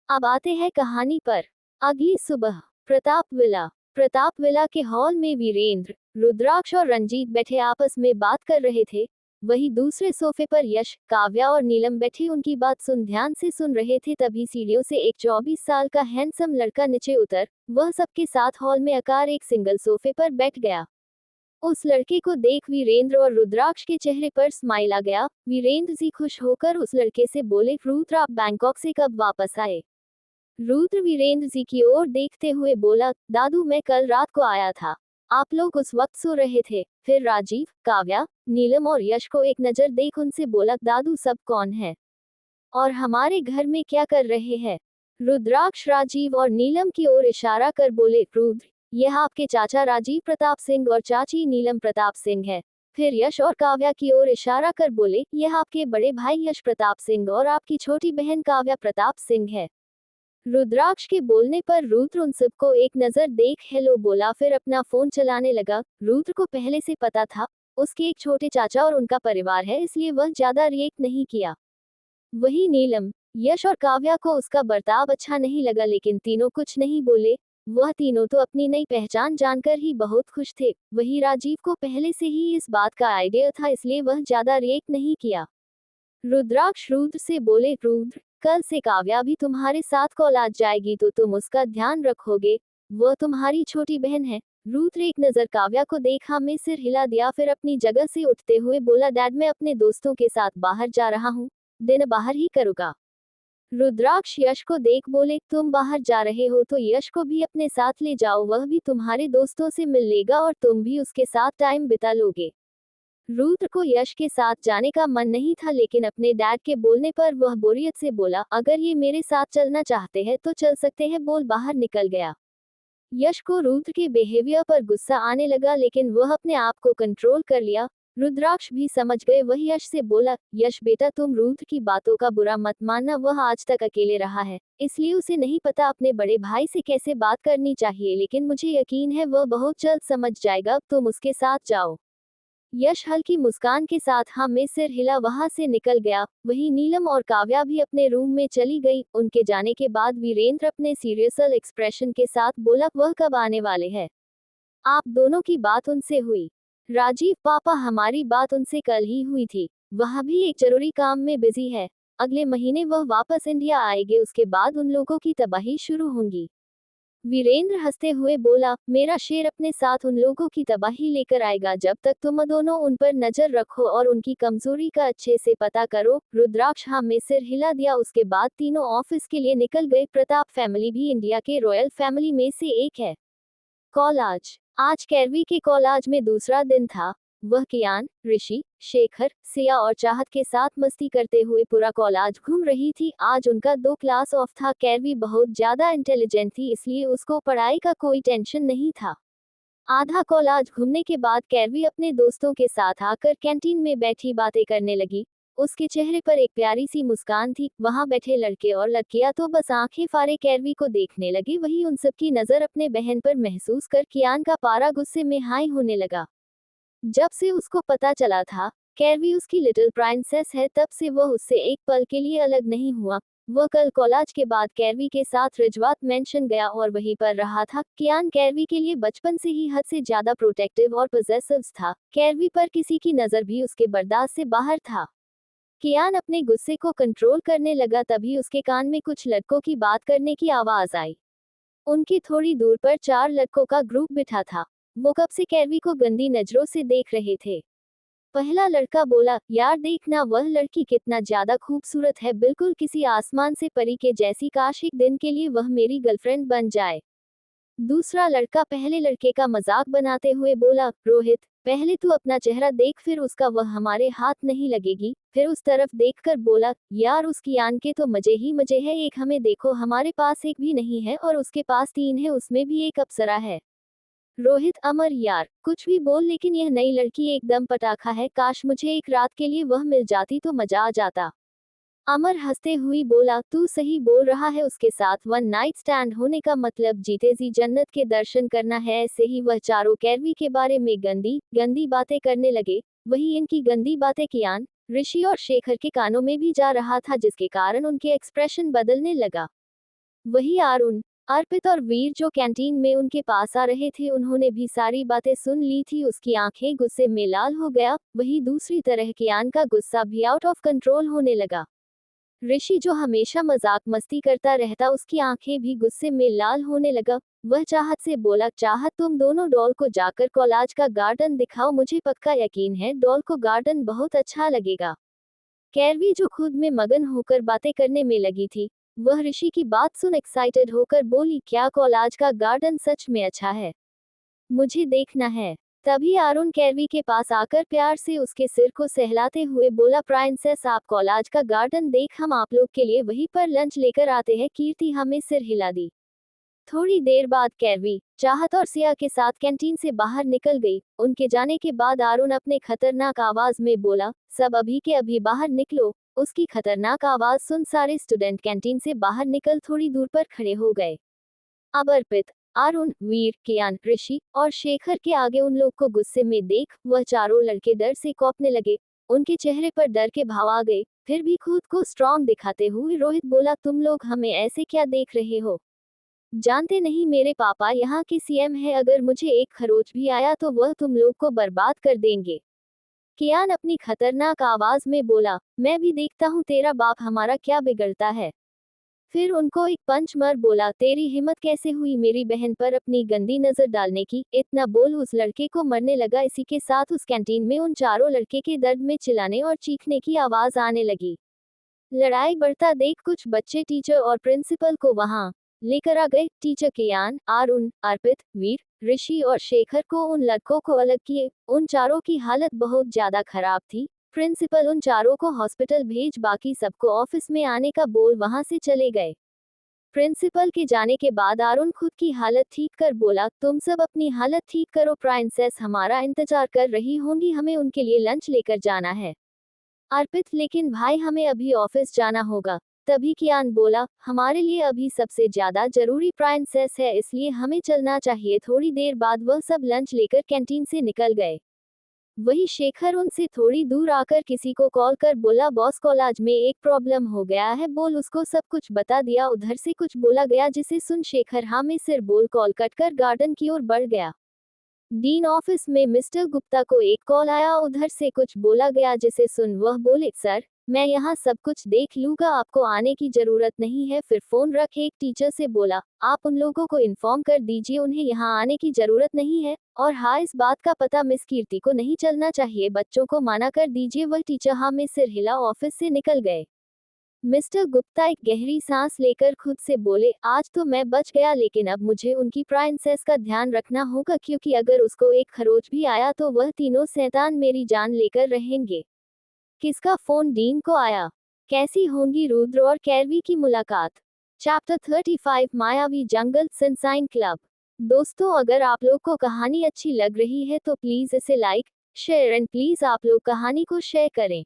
[SPEAKER 2] अब आते हैं कहानी पर। अगली सुबह प्रताप विला के हॉल में वीरेंद्र, रुद्राक्ष और रंजीत बैठे आपस में बात कर रहे थे। वही दूसरे सोफे पर यश, काव्या और नीलम बैठे उनकी बात ध्यान से सुन रहे थे। तभी सीढ़ियों से एक 24 साल का हैंडसम लड़का नीचे उतर, वह सबके साथ हॉल में आकर एक सिंगल सोफे पर बैठ गया। उस लड़के को देख वीरेंद्र और रुद्राक्ष के चेहरे पर स्माइल आ गया। वीरेंद्र जी खुश होकर उस लड़के से बोले, रुद्र आप बैंकॉक से कब वापस आए? रुद्र वीरेंद्र जी की ओर देखते हुए बोला, दादू मैं कल रात को आया था, आप लोग उस वक्त सो रहे थे। फिर राजीव, काव्या, नीलम और यश को एक नजर देख उनसे बोला, दादू सब कौन है और हमारे घर में क्या कर रहे हैं? रुद्राक्ष राजीव और नीलम की ओर इशारा कर बोले, रुद्र यह आपके चाचा राजीव प्रताप सिंह और चाची नीलम प्रताप सिंह है। फिर यश और काव्या की ओर इशारा कर बोले, यह आपके बड़े भाई यश प्रताप सिंह और आपकी छोटी बहन काव्या प्रताप सिंह है। रुद्राक्ष के बोलने पर रुद्र उन सबको एक नजर देख हेलो बोला, फिर अपना फोन चलाने लगा। रुद्र को पहले से पता था उसके एक छोटे चाचा और उनका परिवार है, इसलिए वह ज्यादा रिएक्ट नहीं किया। वही नीलम, यश और काव्या को उसका बर्ताव अच्छा नहीं लगा, लेकिन तीनों कुछ नहीं बोले। वह तीनों तो अपनी नई पहचान जानकर ही बहुत खुश थे। वही राजीव को पहले से ही इस बात का आइडिया था, इसलिए वह ज्यादा रिएक्ट नहीं किया। रुद्राक्ष रुद्र से बोले, रुद्र कल से काव्या भी तुम्हारे साथ कॉलेज जाएगी तो तुम उसका ध्यान रखोगे, वह तुम्हारी छोटी बहन है। रुद्र एक नजर काव्या को देखा, में सिर हिला दिया, फिर अपनी जगह से उठते हुए बोला, डैड मैं अपने दोस्तों के साथ बाहर जा रहा हूँ, दिन बाहर ही करूँगा। रुद्राक्ष यश को देख बोले, तुम बाहर जा रहे हो तो यश को भी अपने साथ ले जाओ, वह भी तुम्हारे दोस्तों से मिल लेगा और तुम भी उसके साथ टाइम बिता लोगे। रुद्र को यश के साथ जाने का मन नहीं था, लेकिन अपने डैड के बोलने पर वह बोरियत से बोला, अगर ये मेरे साथ चलना चाहते हैं तो चल सकते हैं, बोल बाहर निकल गया। यश को रुद्र के बिहेवियर पर गुस्सा आने लगा, लेकिन वह अपने आप को कंट्रोल कर लिया। रुद्राक्ष भी समझ गए। वह यश से बोला, यश बेटा तुम रुद्र की बातों का बुरा मत मानना, वह आज तक अकेले रहा है, इसलिए उसे नहीं पता अपने बड़े भाई से कैसे बात करनी चाहिए, लेकिन मुझे यकीन है वह बहुत जल्द समझ जाएगा, तुम उसके साथ जाओ। यश हल्की मुस्कान के साथ हाँ में सिर हिला वहां से निकल गया। वहीं नीलम और काव्या भी अपने रूम में चली गई। उनके जाने के बाद वीरेंद्र अपने सीरियस एक्सप्रेशन के साथ बोला, वह कब आने वाले हैं? आप दोनों की बात उनसे हुई? राजीव, पापा हमारी बात उनसे कल ही हुई थी, वह भी एक जरूरी काम में बिजी है, अगले महीने वह वापस इंडिया आएंगे, उसके बाद उन लोगों की तबाही शुरू होगी। वीरेंद्र हंसते हुए बोला, मेरा शेर अपने साथ उन लोगों की तबाही लेकर आएगा, जब तक तुम दोनों उन पर नजर रखो और उनकी कमजोरी का अच्छे से पता करो। रुद्राक्ष हाँ में सिर हिला दिया। उसके बाद तीनों ऑफिस के लिए निकल गए। प्रताप फैमिली भी इंडिया के रॉयल फैमिली में से एक है। कॉलेज। आज कैरवी के कॉलेज में दूसरा दिन था। वह कियान, ऋषि, शेखर, सिया और चाहत के साथ मस्ती करते हुए पूरा कॉलेज घूम रही थी। आज उनका 2 क्लास ऑफ था। कैरवी बहुत ज्यादा इंटेलिजेंट थी, इसलिए उसको पढ़ाई का कोई टेंशन नहीं था। आधा कॉलेज घूमने के बाद कैरवी अपने दोस्तों के साथ आकर कैंटीन में बैठी बातें करने लगी। उसके चेहरे पर एक प्यारी सी मुस्कान थी। वहां बैठे लड़के और लड़कियां तो बस आंखें फाड़े कैरवी को देखने लगे। वही उन सबकी नजर अपने बहन पर महसूस कर कियान का पारा गुस्से में हाई होने लगा। जब से उसको पता चला था कैरवी उसकी लिटिल प्रिंसेस है, तब से वह उससे एक पल के लिए अलग नहीं हुआ। वह कल कॉलेज के बाद कैरवी के साथ रिजवात मेंशन गया और वहीं पर रहा था। कियान कैरवी के लिए बचपन से ही हद से ज्यादा प्रोटेक्टिव और पॉसेसिव था। कैरवी पर किसी की नजर भी उसके बर्दाश्त से बाहर था। कियान अपने गुस्से को कंट्रोल करने लगा, तभी उसके कान में कुछ लड़कों की बात करने की आवाज आई। उनकी थोड़ी दूर पर 4 लड़कों का ग्रुप बिठा था। वो कब से कैरवी को गंदी नजरों से देख रहे थे। पहला लड़का बोला, यार देखना वह लड़की कितना ज्यादा खूबसूरत है, बिल्कुल किसी आसमान से परी के जैसी। काश एक दिन के लिए वह मेरी गर्लफ्रेंड बन जाए। दूसरा लड़का पहले लड़के का मजाक बनाते हुए बोला, रोहित पहले तू अपना चेहरा देख, फिर उसका। वह हमारे हाथ नहीं लगेगी। फिर उस तरफ देखकर बोला, यार उसकी आन के तो मजे ही मजे है। एक हमें देखो, हमारे पास एक भी नहीं है और उसके पास 3 है, उसमें भी एक अप्सरा है। रोहित, अमर यार कुछ भी बोल, लेकिन यह नई लड़की एकदम पटाखा है। काश मुझे एक रात के लिए वह मिल जाती तो मजा आ जाता। अमर हंसते हुए बोला, तू सही बोल रहा है। उसके साथ 1 नाइट स्टैंड होने का मतलब जीते जी जन्नत के दर्शन करना है। ऐसे ही वह चारों कैरवी के बारे में गंदी गंदी बातें करने लगे। वही इनकी गंदी बातें कियान, ऋषि और शेखर के कानों में भी जा रहा था, जिसके कारण उनके एक्सप्रेशन बदलने लगा। वही अरुण, अर्पित और वीर जो कैंटीन में उनके पास आ रहे थे, उन्होंने भी सारी बातें सुन ली थी। उसकी आंखें गुस्से में लाल हो गया। वही दूसरी तरह कियान का गुस्सा भी आउट ऑफ कंट्रोल होने लगा। ऋषि जो हमेशा मजाक मस्ती करता रहता, उसकी आंखें भी गुस्से में लाल होने लगा। वह चाहत से बोला, चाहत तुम दोनों डॉल को जाकर कॉलेज का गार्डन दिखाओ, मुझे पक्का यकीन है डॉल को गार्डन बहुत अच्छा लगेगा। कैरवी जो खुद में मगन होकर बातें करने में लगी थी, वह ऋषि की बात सुन एक्साइटेड होकर बोली, क्या कॉलेज का गार्डन सच में अच्छा है? मुझे देखना है। तभी अरुण कैरवी के पास आकर प्यार से उसके सिर को सहलाते हुए बोला, प्रिंसेस आप कॉलेज का गार्डन देख, हम आप लोग के लिए वहीं पर लंच लेकर आते हैं। कीर्ति हमें सिर हिला दी। थोड़ी देर बाद कैरवी, चाहत और सिया के साथ कैंटीन से बाहर निकल गई। उनके जाने के बाद अरुण अपने खतरनाक आवाज में बोला, सब अभी के अभी बाहर निकलो। उसकी खतरनाक आवाज सुन सारे स्टूडेंट कैंटीन से बाहर निकल थोड़ी दूर पर खड़े हो गए। अब अर्पित, अरुण, वीर, कियान, ऋषि और शेखर के आगे उन लोग को गुस्से में देख वह चारों लड़के डर से कौंपने लगे। उनके चेहरे पर डर के भाव आ गए। फिर भी खुद को स्ट्रांग दिखाते हुए रोहित बोला, तुम लोग हमें ऐसे क्या देख रहे हो? जानते नहीं मेरे पापा यहाँ के सीएम है, अगर मुझे एक खरोच भी आया तो वह तुम लोग को बर्बाद कर देंगे। कियान अपनी खतरनाक आवाज में बोला, मैं भी देखता हूँ तेरा बाप हमारा क्या बिगड़ता है। फिर उनको एक पंच मार बोला, तेरी हिम्मत कैसे हुई मेरी बहन पर अपनी गंदी नजर डालने की? इतना बोल उस लड़के को मरने लगा। इसी के साथ उस कैंटीन में उन चारों लड़के के दर्द में चिल्लाने और चीखने की आवाज आने लगी। लड़ाई बढ़ता देख कुछ बच्चे टीचर और प्रिंसिपल को वहां लेकर आ गए। टीचर कियान, अरुण, अर्पित, वीर, ऋषि और शेखर को उन लड़कों को अलग किए। उन चारों की हालत बहुत ज्यादा खराब थी। प्रिंसिपल उन चारों को हॉस्पिटल भेज बाकी सबको ऑफिस में आने का बोल वहां से चले गए। प्रिंसिपल के जाने के बाद अरुण खुद की हालत ठीक कर बोला, तुम सब अपनी हालत ठीक करो, प्रिंसेस हमारा इंतजार कर रही होंगी, हमें उनके लिए लंच लेकर जाना है। अर्पित, लेकिन भाई हमें अभी ऑफिस जाना होगा। तभी कियान बोला, हमारे लिए अभी सबसे ज्यादा जरूरी प्रिंसेस है, इसलिए हमें चलना चाहिए। थोड़ी देर बाद वह सब लंच लेकर कैंटीन से निकल गए। वही शेखर उनसे थोड़ी दूर आकर किसी को कॉल कर बोला, बॉस कॉलेज में एक प्रॉब्लम हो गया है, बोल। उसको सब कुछ बता दिया। उधर से कुछ बोला गया जिसे सुन शेखर हाँ में सिर बोल कॉल कट कर गार्डन की ओर बढ़ गया। डीन ऑफिस में मिस्टर गुप्ता को एक कॉल आया। उधर से कुछ बोला गया जिसे सुन वह बोले, सर मैं यहाँ सब कुछ देख लूंगा, आपको आने की जरूरत नहीं है। फिर फोन रख एक टीचर से बोला, आप उन लोगों को इन्फॉर्म कर दीजिए उन्हें यहाँ आने की जरूरत नहीं है। और हाँ, इस बात का पता मिस कीर्ति को नहीं चलना चाहिए, बच्चों को माना कर दीजिए। वह टीचर हाँ में सिर हिला ऑफिस से निकल गए। मिस्टर गुप्ता एक गहरी सांस लेकर खुद से बोले, आज तो मैं बच गया, लेकिन अब मुझे उनकी प्रिंसेस का ध्यान रखना होगा, क्योंकि अगर उसको एक खरोच भी आया तो वह तीनों शैतान मेरी जान लेकर रहेंगे। किसका फोन डीन को आया? कैसी होंगी रुद्र और कैरवी की मुलाकात? चैप्टर 35 मायावी जंगल सनसाइन क्लब। दोस्तों, अगर आप लोग को कहानी अच्छी लग रही है तो प्लीज इसे लाइक, शेयर एंड प्लीज आप लोग कहानी को शेयर करें।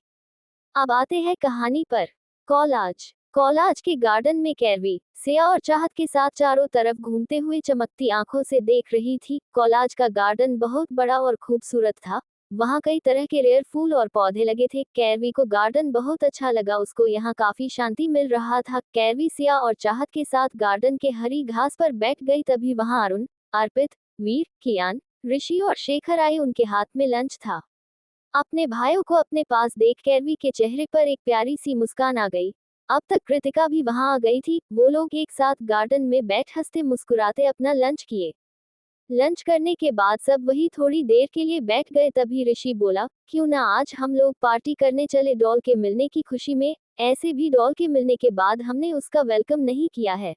[SPEAKER 2] अब आते हैं कहानी पर। कॉलाज के गार्डन में कैरवी सिया और चाहत के साथ चारों तरफ घूमते हुए चमकती आंखों से देख रही थी। कॉलाज का गार्डन बहुत बड़ा और खूबसूरत था। वहाँ कई तरह के रेयर फूल और पौधे लगे थे। कैरवी को गार्डन बहुत अच्छा लगा, उसको यहाँ काफी शांति मिल रहा था। कैरवी सिया और चाहत के साथ गार्डन के हरी घास पर बैठ गई। तभी वहाँ अरुण, अर्पित, वीर, कियान, ऋषि और शेखर आए। उनके हाथ में लंच था। अपने भाइयों को अपने पास देख कैरवी के चेहरे पर एक प्यारी सी मुस्कान आ गई। अब तक कृतिका भी वहां आ गई थी। वो लोग एक साथ गार्डन में बैठ हंसते मुस्कुराते अपना लंच किए। लंच करने के बाद सब वही थोड़ी देर के लिए बैठ गए। तभी ऋषि बोला, क्यों ना आज हम लोग पार्टी करने चले, डॉल के मिलने की खुशी में। ऐसे भी डॉल के मिलने के बाद हमने उसका वेलकम नहीं किया है।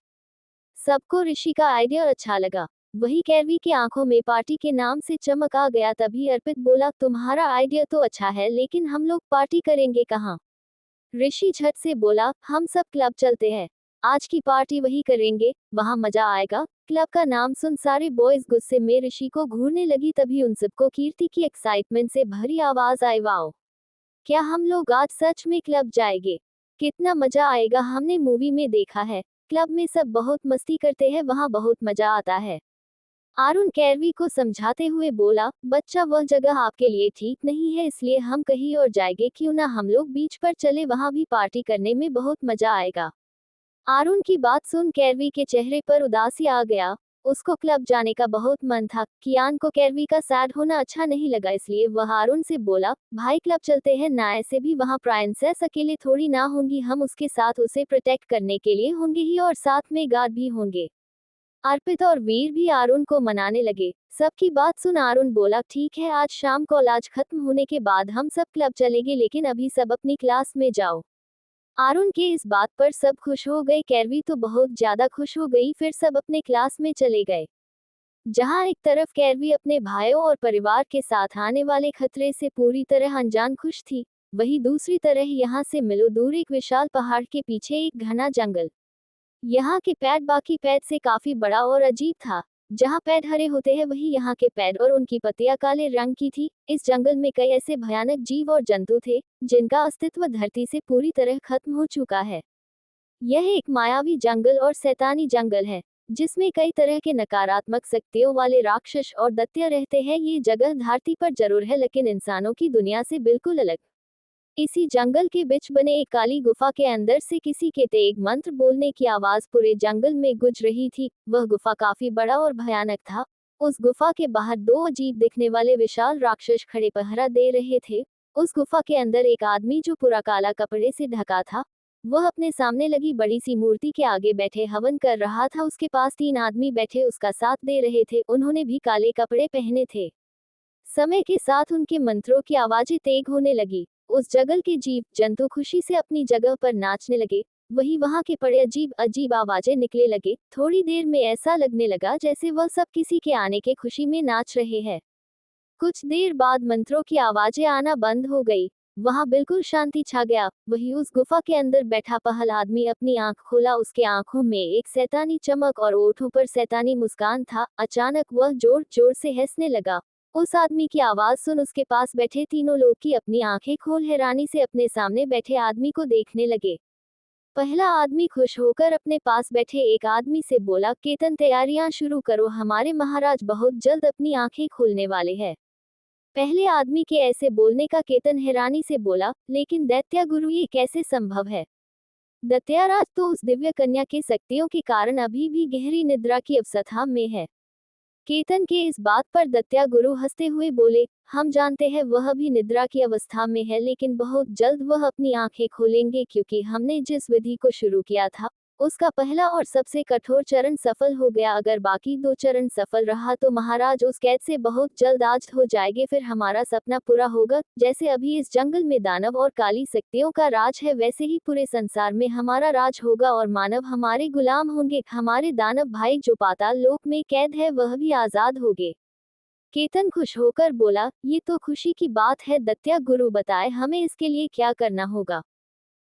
[SPEAKER 2] सबको ऋषि का आइडिया अच्छा लगा। वही कैरवी की आंखों में पार्टी के नाम से चमक आ गया। तभी अर्पित बोला, तुम्हारा आइडिया तो अच्छा है, लेकिन हम लोग पार्टी करेंगे कहाँ? ऋषि झट से बोला, हम सब क्लब चलते हैं। आज की पार्टी वही करेंगे, वहाँ मजा आएगा। क्लब का नाम सुन सारे बॉयज गुस्से में ऋषि को घूरने लगी। तभी उन सबको कीर्ति की एक्साइटमेंट से भरी आवाज आई, वाओ, क्या हम लोग आज सच में क्लब जाएंगे? कितना मजा आएगा, हमने मूवी में देखा है, क्लब में सब बहुत मस्ती करते हैं, वहाँ बहुत मजा आता है। अरुण कैरवी को समझाते हुए बोला, बच्चा वह जगह आपके लिए ठीक नहीं है, इसलिए हम कहीं और जाएंगे। क्यों ना हम लोग बीच पर चले, वहाँ भी पार्टी करने में बहुत मजा आएगा। अरुण की बात सुन कैरवी के चेहरे पर उदासी आ गया। उसको क्लब जाने का बहुत मन था। कियान को कैरवी का सैड होना अच्छा नहीं लगा, इसलिए वह अरुण से बोला, भाई क्लब चलते हैं ना, ऐसे भी वहाँ प्रिंसेस अकेले थोड़ी ना होंगी, हम उसके साथ उसे प्रोटेक्ट करने के लिए होंगे ही, और साथ में गार्ड भी होंगे। अर्पित और वीर भी अरुण को मनाने लगे। सबकी बात सुन अरुण बोला, ठीक है, आज शाम कॉलेज खत्म होने के बाद हम सब क्लब चलेंगे, लेकिन अभी सब अपनी क्लास में जाओ। अरुण के इस बात पर सब खुश हो गए। कैरवी तो बहुत ज्यादा खुश हो गई। फिर सब अपने क्लास में चले गए। जहां एक तरफ कैरवी अपने भाइयों और परिवार के साथ आने वाले खतरे से पूरी तरह अनजान खुश थी, वहीं दूसरी तरह यहाँ से मिलो दूर एक विशाल पहाड़ के पीछे एक घना जंगल। यहाँ के पेड़ बाकी पेड़ से काफी बड़ा और अजीब था। जहाँ पेड़ हरे होते हैं वही यहाँ के पेड़ और उनकी पत्तियां काले रंग की थी। इस जंगल में कई ऐसे भयानक जीव और जंतु थे जिनका अस्तित्व धरती से पूरी तरह खत्म हो चुका है। यह एक मायावी जंगल और शैतानी जंगल है, जिसमें कई तरह के नकारात्मक शक्तियों वाले राक्षस और दैत्य रहते हैं। ये जगह धरती पर जरूर है, लेकिन इंसानों की दुनिया से बिल्कुल अलग। इसी जंगल के बीच बने एक काली गुफा के अंदर से किसी के तेग मंत्र बोलने की आवाज पूरे जंगल में गूंज रही थी। वह गुफा काफी बड़ा और भयानक था। उस गुफा के बाहर दो अजीब दिखने वाले विशाल राक्षस खड़े पहरा दे रहे थे। उस गुफा के अंदर एक आदमी जो पूरा काला कपड़े से ढका था, वह अपने सामने लगी बड़ी सी मूर्ति के आगे बैठे हवन कर रहा था। उसके पास तीन आदमी बैठे उसका साथ दे रहे थे, उन्होंने भी काले कपड़े पहने थे। समय के साथ उनके मंत्रों की आवाजें तेज होने लगी। उस जंगल के जीव जंतु खुशी से अपनी जगह पर नाचने लगे। वही वहां के पड़े अजीब अजीब आवाजें निकले लगे। थोड़ी देर में ऐसा लगने लगा जैसे वह सब किसी के आने के खुशी में नाच रहे हैं। कुछ देर बाद मंत्रों की आवाजें आना बंद हो गई। वहां बिल्कुल शांति छा गया। वही उस गुफा के अंदर बैठा पहला आदमी अपनी आंख खोला। उसके आंखों में एक शैतानी चमक और ओठों पर शैतानी मुस्कान था। अचानक वह जोर जोर से हंसने लगा। उस आदमी की आवाज सुन उसके पास बैठे तीनों लोग की अपनी आंखें खोल हैरानी से अपने सामने बैठे आदमी को देखने लगे। पहला आदमी खुश होकर अपने पास बैठे एक आदमी से बोला, केतन तैयारियां शुरू करो, हमारे महाराज बहुत जल्द अपनी आंखें खोलने वाले हैं। पहले आदमी के ऐसे बोलने का केतन हैरानी से बोला, लेकिन दैत्य गुरु ये कैसे संभव है? दैत्याराज तो उस दिव्य कन्या के शक्तियों के कारण अभी भी गहरी निद्रा की अवस्था में है। केतन के इस बात पर दैत्य गुरु हंसते हुए बोले, हम जानते हैं वह भी निद्रा की अवस्था में है, लेकिन बहुत जल्द वह अपनी आंखें खोलेंगे, क्योंकि हमने जिस विधि को शुरू किया था उसका पहला और सबसे कठोर चरण सफल हो गया। अगर बाकी 2 चरण सफल रहा तो महाराज उस कैद से बहुत जल्द आजाद हो जाएंगे। फिर हमारा सपना पूरा होगा। जैसे अभी इस जंगल में दानव और काली शक्तियों का राज है, वैसे ही पूरे संसार में हमारा राज होगा और मानव हमारे गुलाम होंगे। हमारे दानव भाई जो पाताल लोक में कैद है वह भी आजाद होंगे। केतन खुश होकर बोला, ये तो खुशी की बात है। दैत्य गुरु बताए हमें इसके लिए क्या करना होगा।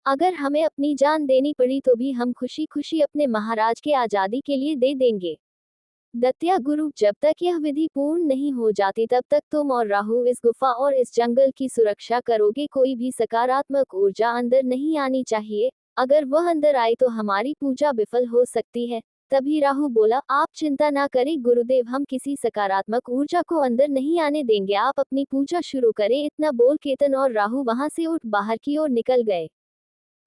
[SPEAKER 2] अगर हमें अपनी जान देनी पड़ी तो भी हम खुशी खुशी अपने महाराज के आजादी के लिए दे देंगे। दैत्य गुरु, जब तक यह विधि पूर्ण नहीं हो जाती तब तक तुम और राहु इस गुफा और इस जंगल की सुरक्षा करोगे। कोई भी सकारात्मक ऊर्जा अंदर नहीं आनी चाहिए। अगर वह अंदर आई तो हमारी पूजा विफल हो सकती है। तभी राहु बोला, आप चिंता ना करें गुरुदेव, हम किसी सकारात्मक ऊर्जा को अंदर नहीं आने देंगे। आप अपनी पूजा शुरू करें। इतना बोल केतन और राहु वहां से उठ बाहर की ओर निकल गए।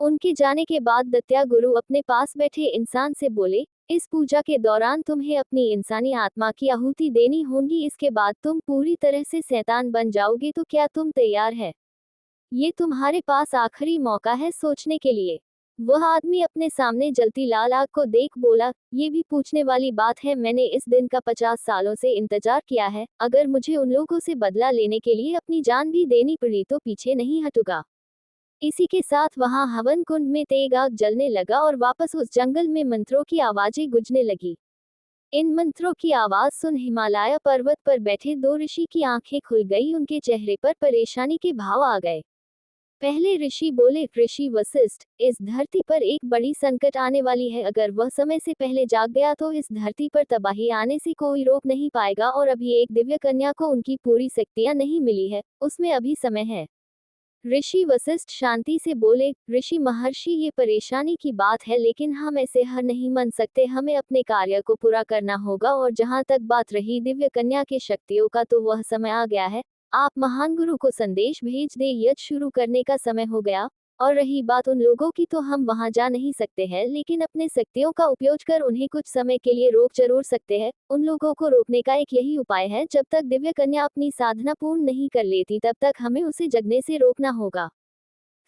[SPEAKER 2] उनके जाने के बाद दैत्य गुरु अपने पास बैठे इंसान से बोले, इस पूजा के दौरान तुम्हें अपनी इंसानी आत्मा की आहुति देनी होगी। इसके बाद तुम पूरी तरह से शैतान बन जाओगे। तो क्या तुम तैयार है? ये तुम्हारे पास आखिरी मौका है सोचने के लिए। वह आदमी अपने सामने जलती लाल आग को देख बोला, ये भी पूछने वाली बात है। मैंने इस दिन का 50 सालों से इंतजार किया है। अगर मुझे उन लोगों से बदला लेने के लिए अपनी जान भी देनी पड़ी तो पीछे नहीं हटूंगा। इसी के साथ वहां हवन कुंड में तेज आग जलने लगा और वापस उस जंगल में मंत्रों की आवाजें गूंजने लगी। इन मंत्रों की आवाज सुन हिमालय पर्वत पर बैठे 2 ऋषि की आंखें खुल गई। उनके चेहरे पर परेशानी के भाव आ गए। पहले ऋषि बोले, ऋषि वशिष्ठ, इस धरती पर एक बड़ी संकट आने वाली है। अगर वह समय से पहले जाग गया तो इस धरती पर तबाही आने से कोई रोक नहीं पाएगा। और अभी एक दिव्य कन्या को उनकी पूरी शक्तियां नहीं मिली है, उसमें अभी समय है। ऋषि वशिष्ठ शांति से बोले, ऋषि महर्षि, ये परेशानी की बात है, लेकिन हम ऐसे हर नहीं मान सकते। हमें अपने कार्य को पूरा करना होगा। और जहाँ तक बात रही दिव्य कन्या के शक्तियों का, तो वह समय आ गया है। आप महान गुरु को संदेश भेज दे, यज्ञ शुरू करने का समय हो गया। और रही बात उन लोगों की, तो हम वहां जा नहीं सकते हैं, लेकिन अपने शक्तियों का उपयोग कर उन्हें कुछ समय के लिए रोक जरूर सकते हैं। उन लोगों को रोकने का एक यही उपाय है, जब तक दिव्य कन्या अपनी साधना पूर्ण नहीं कर लेती तब तक हमें उसे जगने से रोकना होगा।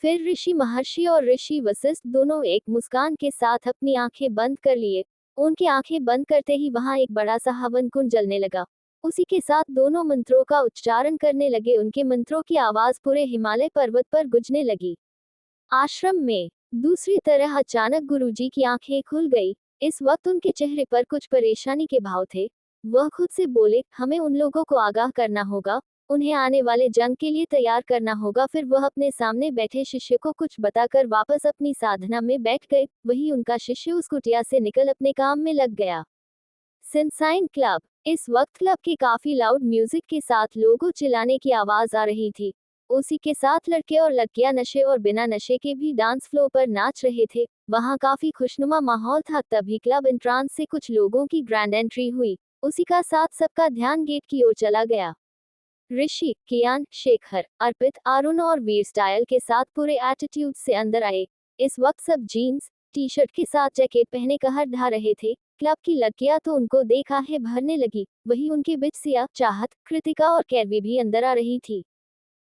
[SPEAKER 2] फिर ऋषि महर्षि और ऋषि वशिष्ठ दोनों एक मुस्कान के साथ अपनी आंखें बंद कर लिए। उनकी आंखें बंद करते ही वहां एक बड़ा सा हवन कुंड जलने लगा। उसी के साथ दोनों मंत्रों का उच्चारण करने लगे। उनके मंत्रों की आवाज पूरे हिमालय पर्वत पर गूंजने लगी। आश्रम में दूसरी तरह अचानक गुरुजी की आंखें खुल गई। इस वक्त उनके चेहरे पर कुछ परेशानी के भाव थे। वह खुद से बोले, हमें उन लोगों को आगाह करना होगा, उन्हें आने वाले जंग के लिए तैयार करना होगा। फिर वह अपने सामने बैठे शिष्य को कुछ बताकर वापस अपनी साधना में बैठ गए। वही उनका शिष्य उस कुटिया से निकल अपने काम में लग गया। Sunshine club. इस वक्त क्लब के काफी लाउड म्यूजिक के साथ लोगों चिल्लाने की आवाज आ रही थी। उसी के साथ लड़के और लड़कियां नशे और बिना नशे के भी डांस फ्लोर पर नाच रहे थे। वहां काफी खुशनुमा माहौल था। तभी क्लब एंट्रांस से कुछ लोगों की ग्रैंड एंट्री हुई। उसी का साथ सबका ध्यान गेट की ओर चला गया। ऋषि, कियान, शेखर, अर्पित, अरुण और वीर स्टाइल के साथ पूरे एटीट्यूड से अंदर आए। इस वक्त सब जीन्स टी शर्ट के साथ जैकेट पहने कहर ढा रहे थे। क्लब की लड़कियां तो उनको देखा है भरने लगी। वही उनके बीच सिया, चाहत, कृतिका और कैरवी भी अंदर आ रही थी।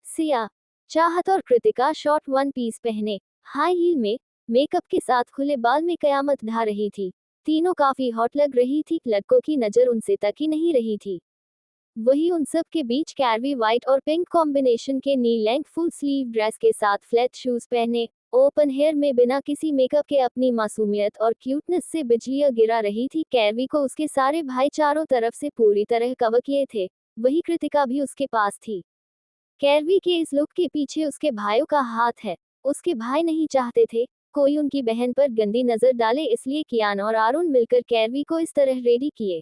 [SPEAKER 2] सिया, चाहत और कृतिका शॉर्ट वन पीस पहने, हाई हील में, मेकअप के साथ खुले बाल में कयामत ढा रही थी। तीनों काफी हॉट लग रही थी। लड़कों की नजर उनसे तक ही नहीं रही थी। वही उन सब के बीच कैरवी व्हाइट और पिंक कॉम्बिनेशन के नी लेंथ फुल स्लीव ड्रेस के साथ फ्लैट शूज पहने, ओपन हेयर में बिना किसी मेकअप के अपनी मासूमियत और क्यूटनेस से बिजलियां गिरा रही थी। कैरवी को उसके सारे भाई चारों तरफ से पूरी तरह कवर किए थे। वही कृतिका भी उसके पास थी। कैरवी के इस लुक के पीछे उसके भाइयों का हाथ है। उसके भाई नहीं चाहते थे कोई उनकी बहन पर गंदी नजर डाले, इसलिए कियान और अरुण मिलकर कैरवी को इस तरह रेडी किए।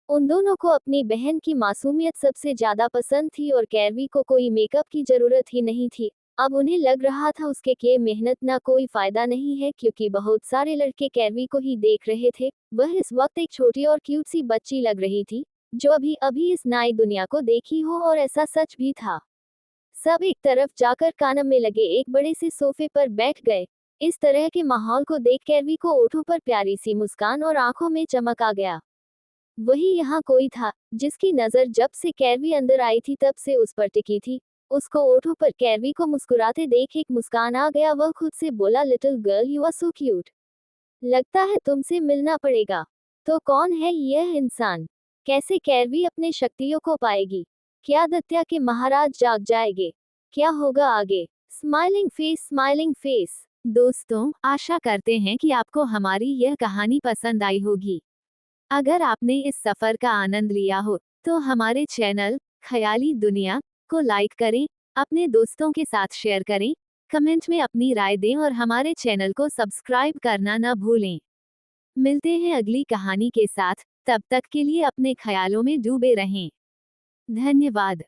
[SPEAKER 2] उन दोनों को अपनी बहन की मासूमियत सबसे ज्यादा पसंद थी और कैरवी को कोई मेकअप की जरूरत ही नहीं थी। अब उन्हें लग रहा था उसके किए मेहनत ना कोई फायदा नहीं है, क्योंकि बहुत सारे लड़के कैरवी को ही देख रहे थे। वह इस वक्त एक छोटी और क्यूट सी बच्ची लग रही थी, जो अभी अभी इस नई दुनिया को देखी हो, और ऐसा सच भी था। सब एक तरफ जाकर कानम में लगे एक बड़े से सोफे पर बैठ गए। इस तरह के माहौल को देख कैरवी को ओठों पर प्यारी सी मुस्कान और आंखों में चमक आ गया। वही यहाँ कोई था जिसकी नजर जब से कैरवी अंदर आई थी तब से उस पर टिकी थी। उसको ओठों पर कैरवी को मुस्कुराते देख एक मुस्कान आ गया। वह खुद से बोला, little girl, you are so cute. लगता है तुमसे मिलना पड़ेगा। तो कौन है यह इंसान? कैसे कैरवी अपने शक्तियों को पाएगी? क्या दत्या के महाराज जाग जाएंगे? क्या होगा आगे? Smiling face, smiling face.
[SPEAKER 1] दोस्तों, आशा करते हैं कि आपको हमारी यह कहानी पसंद आई होगी। अगर आपने इस सफर का आनंद लिया हो, तो हमारे चैनल ख्याली दुनिया को लाइक करें, अपने दोस्तों के साथ शेयर करें, कमेंट में अपनी राय दें और हमारे चैनल को सब्सक्राइब करना न भूलें। मिलते हैं अगली कहानी के साथ, तब तक के लिए अपने ख्यालों में डूबे रहें। धन्यवाद।